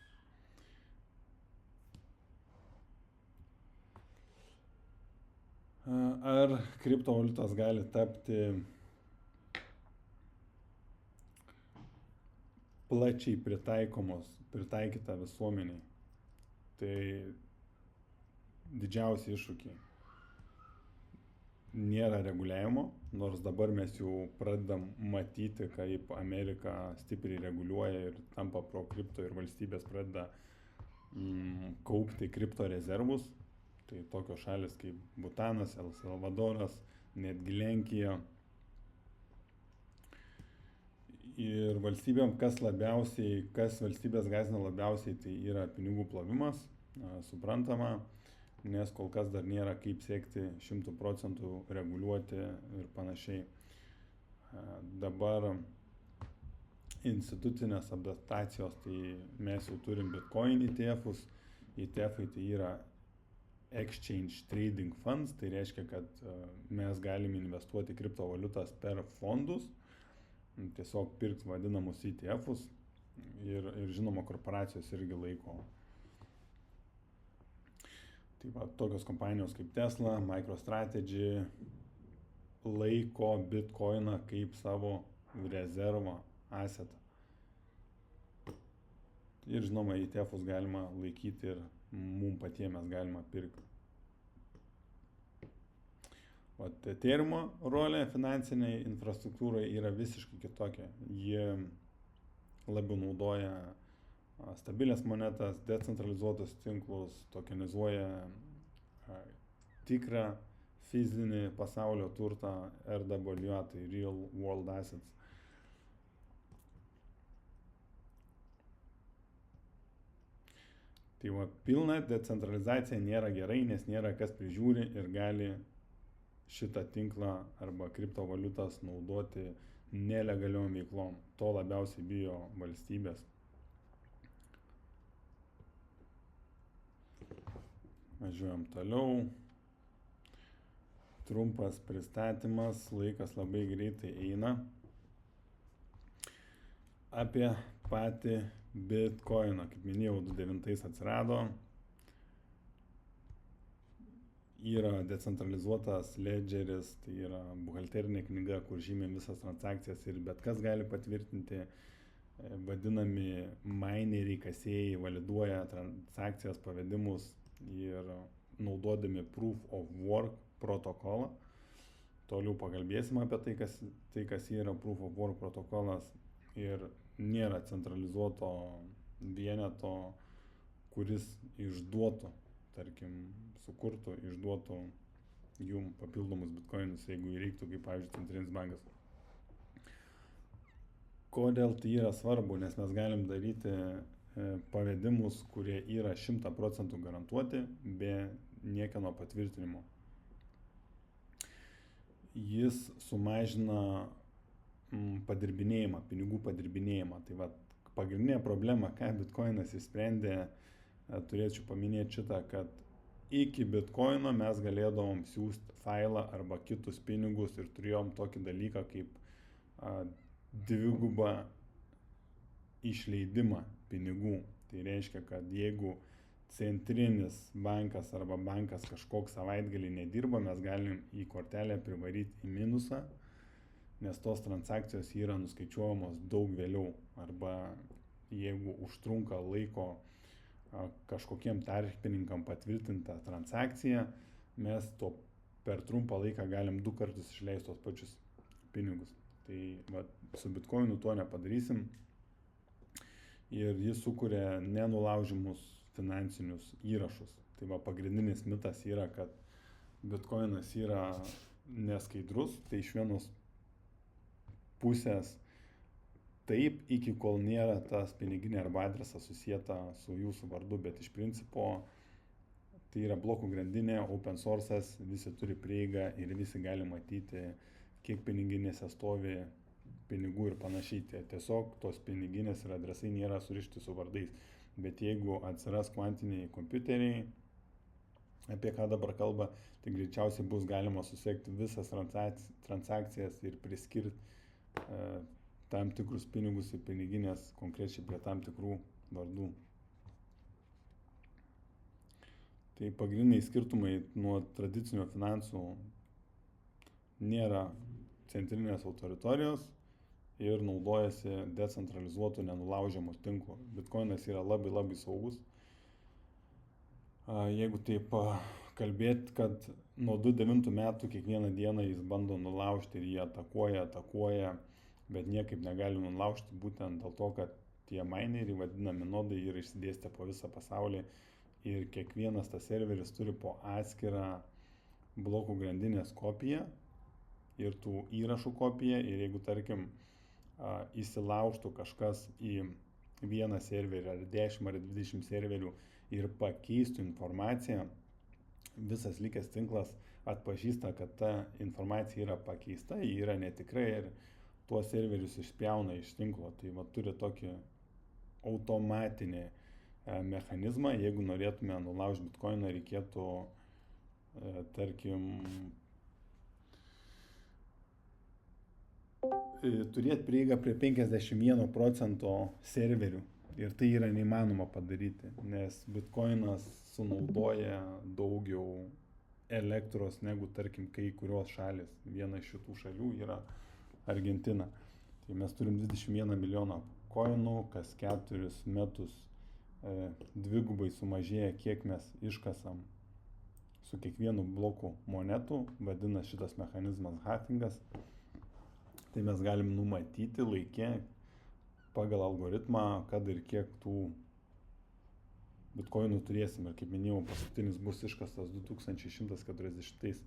Ar kriptovaliutos gali tapti plačiai pritaikyta visuomeniai? Tai didžiausi iššūkiai. Nėra reguliavimo, nors dabar mes jau pradedam matyti, kaip Amerika stipriai reguliuoja ir tampa pro kripto ir valstybės pradeda kaupti kripto rezervus. Tai tokios šalis kaip Butanas, El Salvadoras, netgi Lenkija. Ir valstybėm, kas valstybės gąsdina labiausiai, tai yra pinigų plovimas, suprantama, nes kol kas dar nėra kaip siekti 100% reguliuoti ir panašiai. Dabar institucinės adaptacijos, tai mes jau turim Bitcoin ETF-us. ETF-ai tai yra Exchange Trading Funds, tai reiškia, kad mes galime investuoti kriptovaliutas per fondus, tiesiog pirkti vadinamus ETF-us ir žinoma korporacijos irgi laiko. Tai va, tokios kompanijos kaip Tesla, MicroStrategy laiko Bitcoiną kaip savo rezervo asetą. Ir žinoma, ETF-us galima laikyti ir mums patiems mes galima pirkti. O Ethereum rolė finansiniai infrastruktūrai yra visiškai kitokia. Jie labiau naudoja stabilias monetas, decentralizuotus tinklus, tokenizuoja tikrą fizinį pasaulio turtą RWA, tai Real World Assets. Tai va, pilna decentralizacija nėra gerai, nes nėra kas prižiūri ir gali šitą tinklą arba kriptovaliutas naudoti nelegaliom veiklom. To labiausiai bijo valstybės. Važiuojam toliau. Trumpas pristatymas, laikas labai greitai eina. Apie patį Bitcoiną, kaip minėjau, 2009 atsirado. Yra decentralizuotas ledgeris, tai yra buhalterinė knyga, kur žymė visas transakcijas ir bet kas gali patvirtinti. Vadinami mineriai, kasėjai validuoja transakcijas, pavedimus ir naudodami Proof of Work protokolą. Toliau pakalbėsim apie tai, kas yra Proof of Work protokolas. Ir nėra centralizuoto vieneto, kuris išduotų, tarkim, sukurtų, išduotų jum papildomus bitkoinus, jeigu įreiktų, kaip pavyzdžiui, centrinis bankas. Kodėl tai yra svarbu? Nes mes galim daryti pavedimus, kurie yra 100% garantuoti, be niekieno patvirtinimo. Jis sumažina padirbinėjimą, pinigų padirbinėjimą. Tai va, pagrindinė problema, ką Bitcoinas išsprendė, turėčiau paminėti šitą, kad iki Bitcoino mes galėdavom siūsti failą arba kitus pinigus ir turėjom tokį dalyką kaip dvigubą išleidimą pinigų. Tai reiškia, kad jeigu centrinis bankas arba bankas kažkoks savaitgalį nedirba, mes galim į kortelę privaryti į minusą, nes tos transakcijos yra nuskaičiuojamos daug vėliau, arba jeigu užtrunka laiko kažkokiem tarpininkam patvirtintą transakciją, mes per trumpą laiką galim 2 kartus išleisti tos pačius pinigus. Tai va, su Bitcoinu to nepadarysim ir jis sukuria nenulaužimus finansinius įrašus. Tai va, pagrindinis mitas yra, kad Bitcoinas yra neskaidrus, tai iš vienos pusės taip, iki kol nėra tas piniginė arba adresas susieta su jūsų vardu, bet iš principo tai yra blokų grandinė, open source'as, visi turi prieigą ir visi gali matyti, kiek piniginėse stovi pinigų ir panašiai. Tiesiog tos piniginės ir adresai nėra surišti su vardais, bet jeigu atsiras kvantiniai kompiuteriai, apie ką dabar kalba, tai greičiausiai bus galima susekti visas transakcijas ir priskirti tam tikrus pinigus ir piniginės konkrečiai prie tam tikrų vardų. Tai pagrindiniai skirtumai nuo tradicinio finansų nėra centrinės autoritorijos ir naudojasi decentralizuotų nenulaužiamų tinklų. Bitcoinas yra labai labai saugus. Jeigu taip kalbėti, kad nuo 2009 metų kiekvieną dieną jis bando nulaužti ir jį atakuoja, bet niekaip negali nulaužti būtent dėl to, kad tie mineriai, vadinami nodai, yra išsidėstę po visą pasaulį ir kiekvienas tas serveris turi po atskirą blokų grandinės kopiją ir tų įrašų kopiją ir jeigu tarkim įsilaužtų kažkas į vieną serverį ar 10 ar 20 serverių ir pakeistų informaciją, visas likęs tinklas atpažįsta, kad ta informacija yra pakeista, ji yra netikra ir tuos serverius išspjauna iš tinklo. Tai va, turi tokį automatinį mechanizmą. Jeigu norėtume nulaužti bitkoiną, reikėtų, tarkim, turėti prieigą prie 51% serverių. Ir tai yra neįmanoma padaryti, nes bitkoinas sunaudoja daugiau elektros negu, tarkim, kai kurios šalis. Viena iš šitų šalių yra Argentina. Tai mes turim 21 milijoną koinų, kas 4 metus dvigubai sumažėja, kiek mes iškasam su kiekvienu bloku monetų, vadinasi šitas mechanizmas halvingas. Tai mes galim numatyti laikė pagal algoritmą, kad ir kiek tų bitkoinų turėsim. Ir kaip minėjau, paskutinis bus iškastas 2140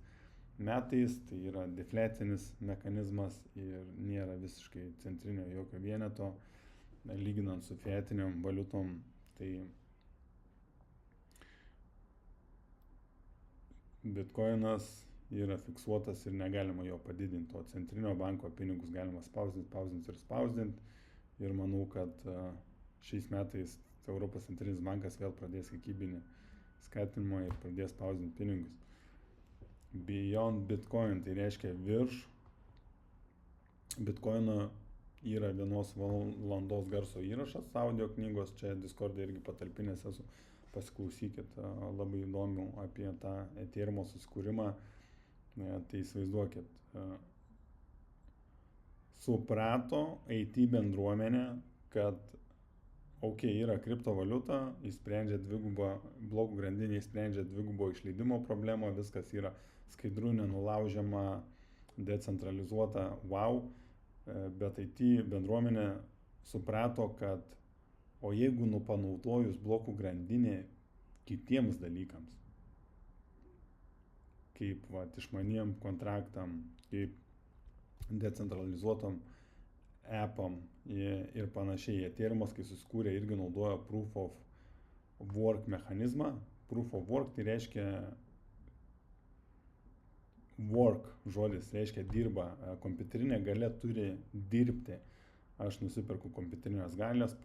metais, tai yra defliacinis mechanizmas ir nėra visiškai centrinio jokio vieneto, lyginant su fiatiniam valiutom. Tai bitkoinas yra fiksuotas ir negalima jo padidinti, o centrinio banko pinigus galima spausdinti. Ir manau, kad šiais metais Europos centrinis bankas vėl pradės kiekybinį skatinimą ir pradės spausdinti pinigus. Beyond Bitcoin, tai reiškia virš Bitcoino yra 1 valandos garso įrašas audio knygos, čia Discord'e irgi patalpinęs esu, pasiklausykit, labai įdomių apie tą Ethereum susikūrimą. Tai įsivaizduokit, suprato IT bendruomenė, kad yra kriptovaliuta, įsprendžia dvigubą blokų grandinę, įsprendžia dvigubo išleidimo problemą, viskas yra skaidru, nenulaužiama, decentralizuota, wow, bet IT bendruomenė suprato, kad o jeigu panaudojus blokų grandinę kitiems dalykams, kaip išmaniem kontraktam, kaip decentralizuotam appam ir panašiai. Ethereum'as, kai susikūrė, irgi naudoja Proof of Work mechanizmą. Proof of Work tai reiškia work žodis, reiškia dirba. Kompiuterinė galia turi dirbti. Aš nusiperku kompiuterinės galės,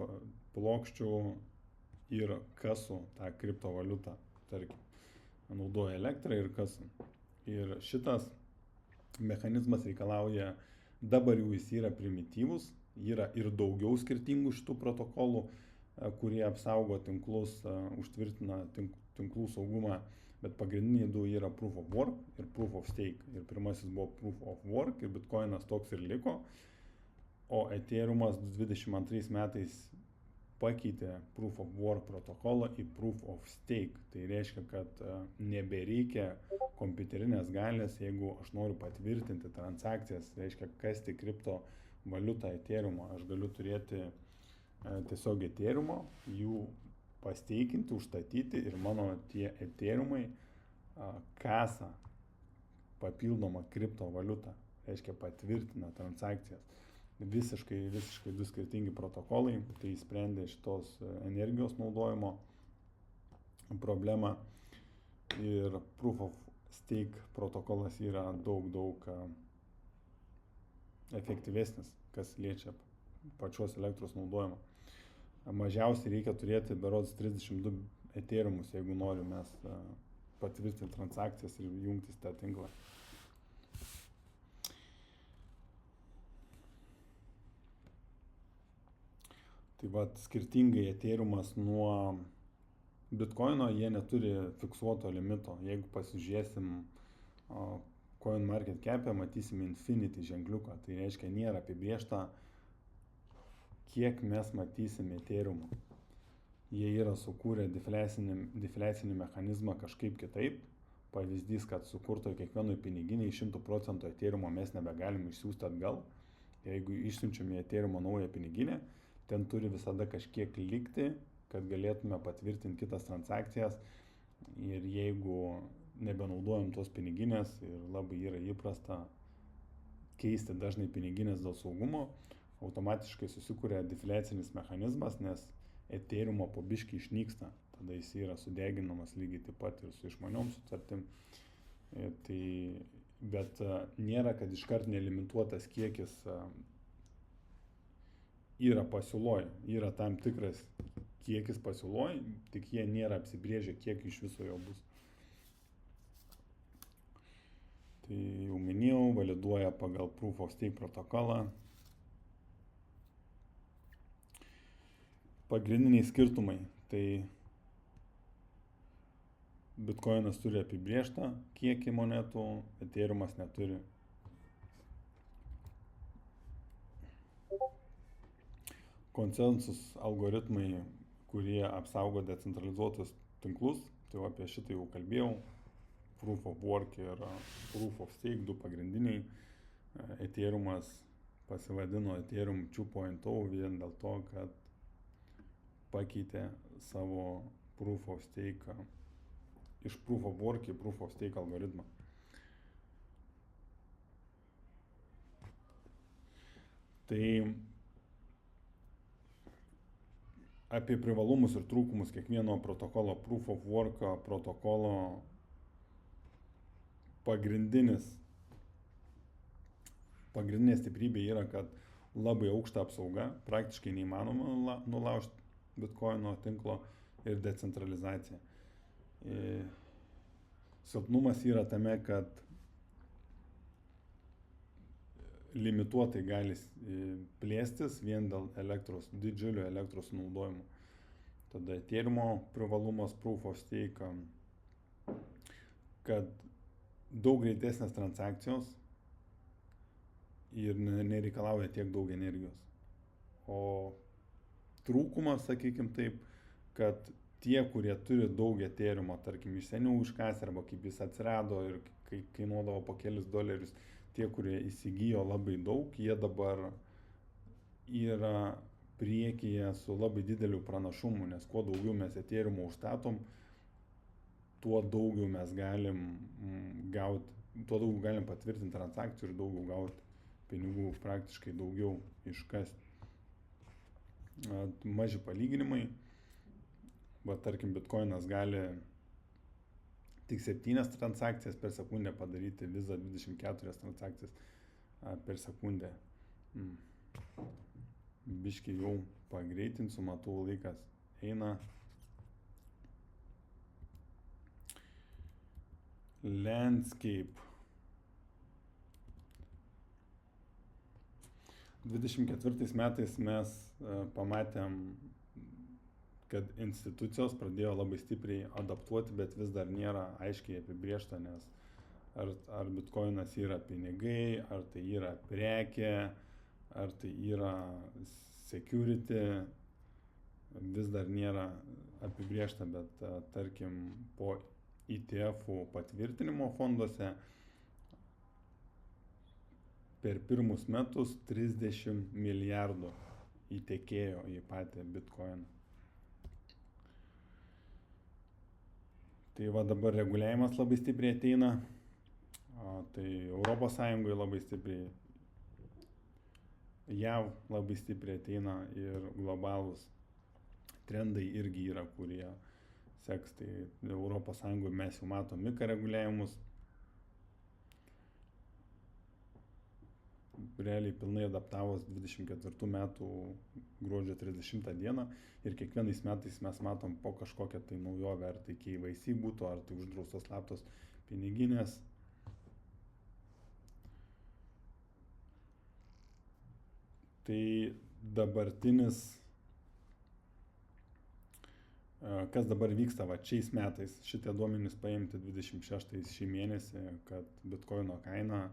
plokščių ir kasu tą kriptovaliutą, tarkim. Naudoja elektrą ir kasu. Ir šitas mechanizmas reikalauja, dabar jau jis yra primityvus, yra ir daugiau skirtingų šitų protokolų, kurie apsaugo tinklus, užtvirtina tinklų saugumą, bet pagrindiniai du yra Proof of Work ir Proof of Stake. Ir pirmasis buvo Proof of Work ir Bitcoinas toks ir liko, o Ethereum'as 22 metais pakeitė Proof of Work protokolą į Proof of Stake. Tai reiškia, kad nebereikia kompiuterinės galės, jeigu aš noriu patvirtinti transakcijas, reiškia kasti kriptovaliutą Ethereum'o. Aš galiu turėti tiesiog Ethereum'o, jų pasteikinti, užstatyti ir mano tie Ethereum'ai kasa papildomą kriptovaliutą, reiškia patvirtina transakcijas. Visiškai du skirtingi protokolai, tai sprendė šitos energijos naudojimo problemą ir Proof of Stake protokolas yra daug efektyvesnis, kas liečia pačios elektros naudojimą. Mažiausiai reikia turėti berods 32 Ethereumus, jeigu norim mes patvirtinti transakcijas ir jungtis tą tinklą. Tai skirtingai Ethereumas nuo Bitcoino jie neturi fiksuoto limito. Jeigu pasižiūrėsim CoinMarketCap'e, matysim Infinity ženkliuką. Tai reiškia, nėra apibriešta, kiek mes matysime Ethereum. Jie yra sukūrę defliacinį mechanizmą kažkaip kitaip. Pavyzdys, kad sukurto kiekvienoj piniginiai 100% Ethereum mes nebegalim išsiųsti atgal. Jeigu išsiunčiame Ethereum naują piniginę, ten turi visada kažkiek likti, kad galėtume patvirtinti kitas transakcijas. Ir jeigu nebenaudojam tos piniginės ir labai yra įprasta keisti dažnai piniginės dėl saugumo, automatiškai susikuria defliacinis mechanizmas, nes Ethereum po biškį išnyksta. Tada jis yra sudeginamas lygiai taip pat ir su išmaniom sutartim. Bet nėra, kad iškart nelimituotas kiekis yra pasiūloj. Yra tam tikras kiekis pasiūloj, tik jie nėra apsibrėžę, kiek iš viso jo bus. Tai jau minėjau, validuoja pagal Proof of Stake protokolą. Pagrindiniai skirtumai. Tai Bitcoinas turi apibrėžtą kiekį monetų, Ethereumas neturi. Konsensus algoritmai, kurie apsaugo decentralizuotus tinklus, tai apie šitą jau kalbėjau. Proof of Work ir Proof of Stake, du pagrindiniai. Ethereumas pasivadino Ethereum 2.0 vien dėl to, kad pakeitė savo Proof of Stake iš Proof of Work į Proof of Stake algoritmą. Tai apie privalumus ir trūkumus kiekvieno protokolo, Proof of Work protokolo pagrindinė stiprybė yra, kad labai aukšta apsauga, praktiškai neįmanoma nulaužti Bitcoino tinklo ir decentralizacija. Silpnumas yra tame, kad limituotai gali plėstis vien dėl didžiulio elektros naudojimo. Tada Ethereum privalumas Proof of Stake, kad daug greitesnės transakcijos ir nereikalauja tiek daug energijos. O trūkumas, sakykim taip, kad tie, kurie turi daug Ethereum, tarkim, iš seniau užkasė arba kaip jis atsirado ir kai kainuodavo po kelis $, tie, kurie įsigijo labai daug, jie dabar yra priekyje su labai dideliu pranašumu, nes kuo daugiau mes Ethereum užstatom, tuo daugiau mes galim gauti, tuo daugiau galim patvirtinti transakcijų ir daugiau gauti pinigų, praktiškai daugiau iškasti. Maži palyginimai, tarkim, Bitcoinas gali tik 7 transakcijas per sekundę padaryti, Visa 24 transakcijas per sekundę. Biškį jau pagreitinsiu, matau, laikas eina. Landscape. 24 metais mes pamatėm, kad institucijos pradėjo labai stipriai adaptuoti, bet vis dar nėra aiškiai apibrėžta, nes ar Bitcoinas yra pinigai, ar tai yra prekė, ar tai yra security, vis dar nėra apibrėžta, bet tarkim po ETF patvirtinimo fonduose per pirmus metus 30 milijardų įtekėjo į patį Bitcoiną. Tai va dabar reguliavimas labai stipriai ateina, tai Europos Sąjungoje labai stipriai, JAV labai stipriai ateina ir globalūs trendai irgi yra, kurie seks. Tai Europos Sąjungoje mes jau matom MiCA reguliavimus, realiai pilnai adaptavos 24 metų gruodžio 30 dieną ir kiekvienais metais mes matom po kažkokią tai naujovę, ar tai KYC būtų, ar tai uždraustos slaptos piniginės. Tai dabartinis Kas dabar vyksta šiais metais, šitie duomenys paimti 26 šį mėnesį, kad bitkoino kaina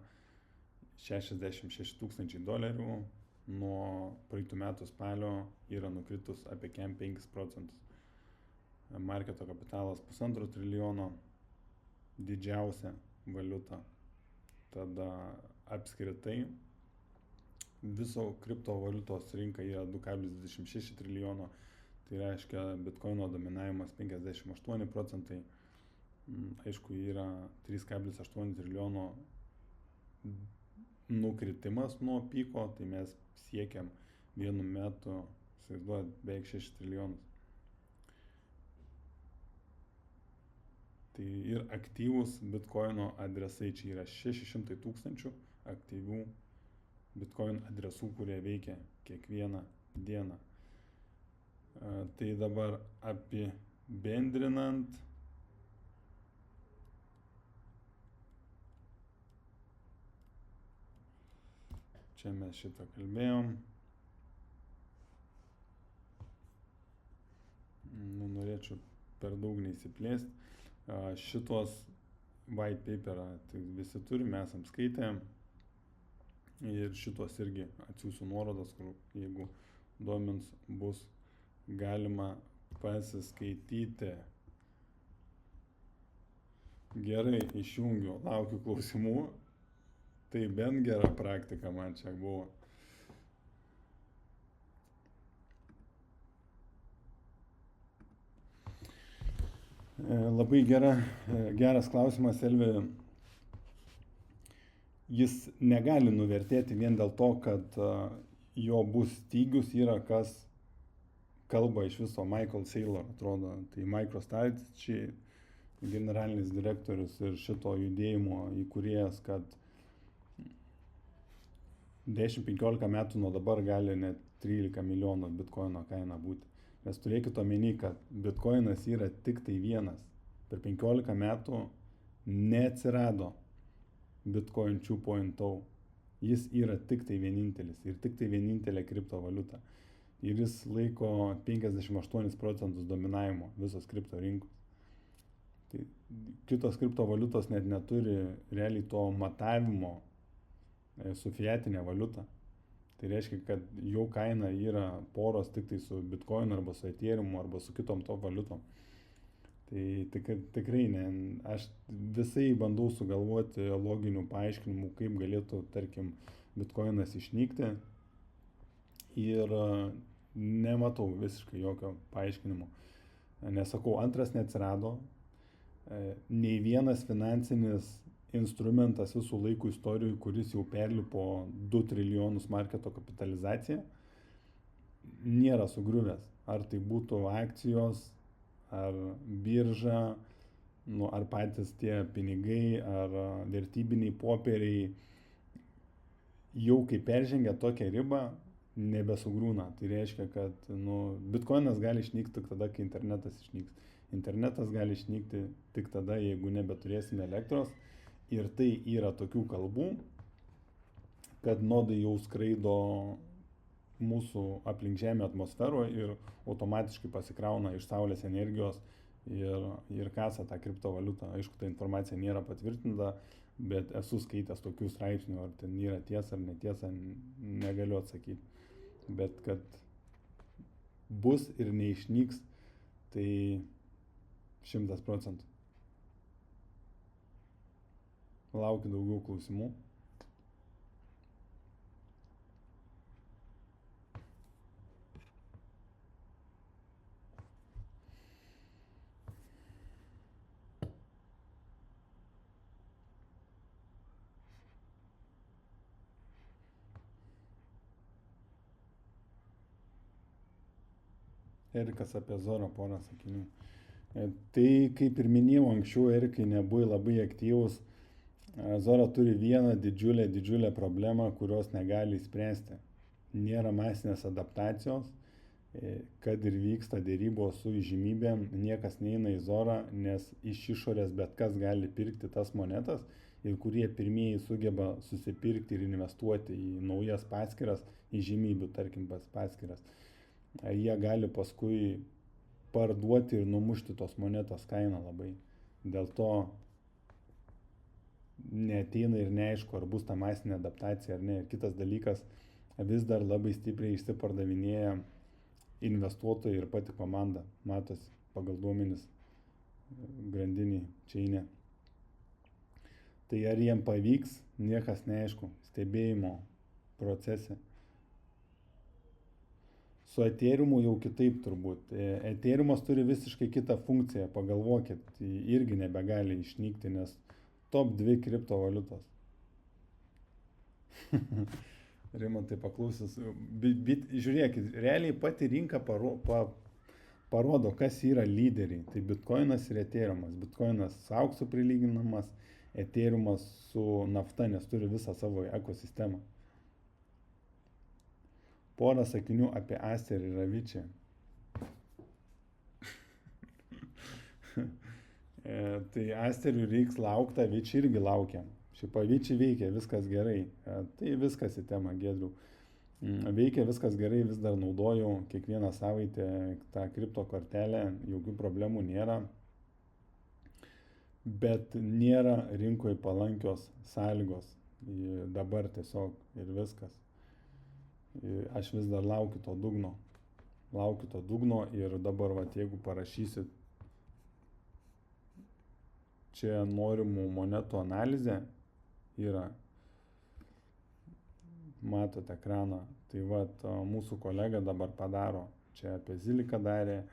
$66,000, nuo praeitų metų spalio yra nukritus apie 5%. Marketo kapitalas $1,5 trilijono, didžiausia valiuta. Tada apskritai viso kriptovaliutos rinka yra 2,26 trilijono, tai reiškia bitkoino dominavimas 58%, aišku yra 3,8 trilijono nukritimas nuo piko, tai mes siekiam vienu metu, įsivaizduojat, beveik 6 trilijonus. Tai ir aktyvūs bitkoino adresai, čia yra 600 tūkstančių aktyvių bitcoin adresų, kurie veikia kiekvieną dieną. Tai dabar apibendrinant, čia mes šitą kalbėjom. Norėčiau per daug neįsiplėsti. Šitos white paperą tai visi turime, esam skaitę. Ir šitos irgi atsiųsiu nuorodas, kur jeigu duomens bus galima pasiskaityti. Gerai, išjungiu, laukiu klausimų. Tai bent gera praktika man čia buvo. Labai geras klausimas, Elvi. Jis negali nuvertėti vien dėl to, kad jo bus stygius, yra kas kalba iš viso Michael Saylor, atrodo, tai MicroStrategy generalinis direktorius ir šito judėjimo įkūrėjas, kad 10-15 metų nuo dabar gali net 13 milijonų bitkoino kaina būti. Nes turėkite omeny, kad bitkoinas yra tik tai vienas. Per 15 metų neatsirado Bitcoin 2.0. Jis yra tik tai vienintelis ir tik tai vienintelė kriptovaliuta. Ir jis laiko 58% dominavimo visos kripto rinkos. Tai kitos kriptovaliutos net neturi realiai to matavimo su fiatinė valiuta. Tai reiškia, kad jo kaina yra poros tik tai su Bitcoin arba su Ethereum arba su kitom to valiutom. Tai tikrai ne, aš visai bandau sugalvoti loginių paaiškinimų, kaip galėtų, tarkim, bitkoinas išnykti ir nematau visiškai jokio paaiškinimo. Nesakau, antras neatsirado, nei vienas finansinis instrumentas visų laikų istorijų, kuris jau perlipo 2 trilijonus marketo kapitalizaciją, nėra sugriuvęs. Ar tai būtų akcijos, ar birža, ar patys tie pinigai, ar vertybiniai popieriai, jau kai peržengia tokią ribą, nebesugriūna. Tai reiškia, kad bitkoinas gali išnykti tik tada, kai internetas išnyks. Internetas gali išnykti tik tada, jeigu nebeturėsime elektros. Ir tai yra tokių kalbų, kad nodai jau skraido mūsų aplink Žemę atmosferoje ir automatiškai pasikrauna iš saulės energijos ir kasa tą kriptovaliutą. Aišku, ta informacija nėra patvirtinta, bet esu skaitęs tokių straipsnių, ar ten yra tiesa ar netiesa, negaliu atsakyti. Bet kad bus ir neišnyks, tai 100%. Laukiu daugiau klausimų. Erikas apie Zorą porą sakinių. Tai kaip ir minėjau anksčiau, Erikai nebuvai labai aktyvus. Zora turi vieną didžiulę problemą, kurios negali spręsti. Nėra masinės adaptacijos, kad ir vyksta dėrybos su įžymybėm, niekas neina į Zorą, nes iš išorės bet kas gali pirkti tas monetas ir kurie pirmieji sugeba susipirkti ir investuoti į naujas paskyras, įžymybių, tarkim, paskyras. Jie gali paskui parduoti ir numušti tos monetos kainą labai. Dėl to neateina ir neaišku, ar bus ta masinė adaptacija ar ne. Ir kitas dalykas, vis dar labai stipriai išsipardavinėja investuotojai ir pati komanda, matosi pagal duomenis grandiniai čeinė. Tai ar jiem pavyks, niekas neaišku, stebėjimo procese. Su Ethereumu jau kitaip turbūt. Ethereumas turi visiškai kitą funkciją, pagalvokit, irgi nebegali išnykti, nes top 2 kriptovaliutos. Rimantai paklausus, žiūrėkit, realiai pati rinka parodo, kas yra lyderiai. Tai Bitcoinas ir Ethereumas. Bitcoinas su auksu prilyginamas, Ethereumas su nafta, nes turi visą savo ekosistemą. Porą sakinių apie Aster ir Avicii. Tai Asteriui reiks laukti, Avicii irgi laukiam. Šiaip Avicii veikia, viskas gerai. Tai viskas į temą, Giedriau. Veikia, viskas gerai, vis dar naudoju kiekvieną savaitę tą kripto kortelę, jokių problemų nėra. Bet nėra rinkoje palankios sąlygos. Dabar tiesiog ir viskas. Aš vis dar laukiu to dugno ir dabar, jeigu parašysit čia norimų monetų analizė, yra, matot ekraną, tai mūsų kolega dabar padaro, čia apie Ziliką darė,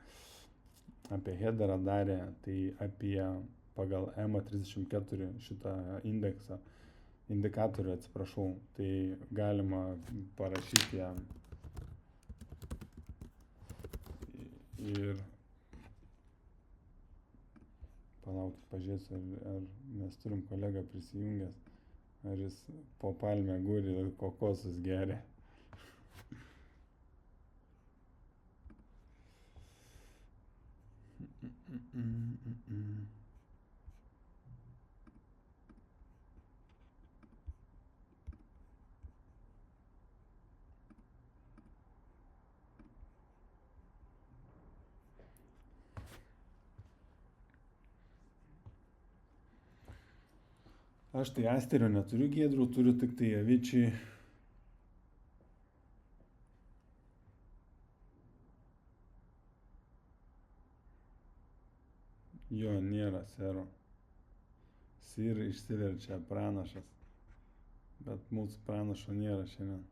apie Hedera darė, tai apie pagal EMA34 šitą indikatorių, atsiprašau, tai galima parašyti jam ir palaukit, pažiūrėsiu, ar mes turim kolegą prisijungęs, ar jis po palmę guli ir kokosus geria. Aš tai Asterio neturiu, Giedrių, turiu tik tai Avicii. Jo, nėra sero. Sir išsiverčia pranašas, bet mūsų pranašo nėra šiandien.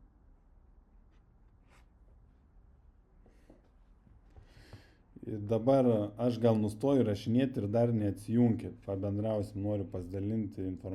Ir dabar aš gal nustoju rašinėti ir dar neatsijunkit, pabendrausim, noriu pasidalinti informaciją.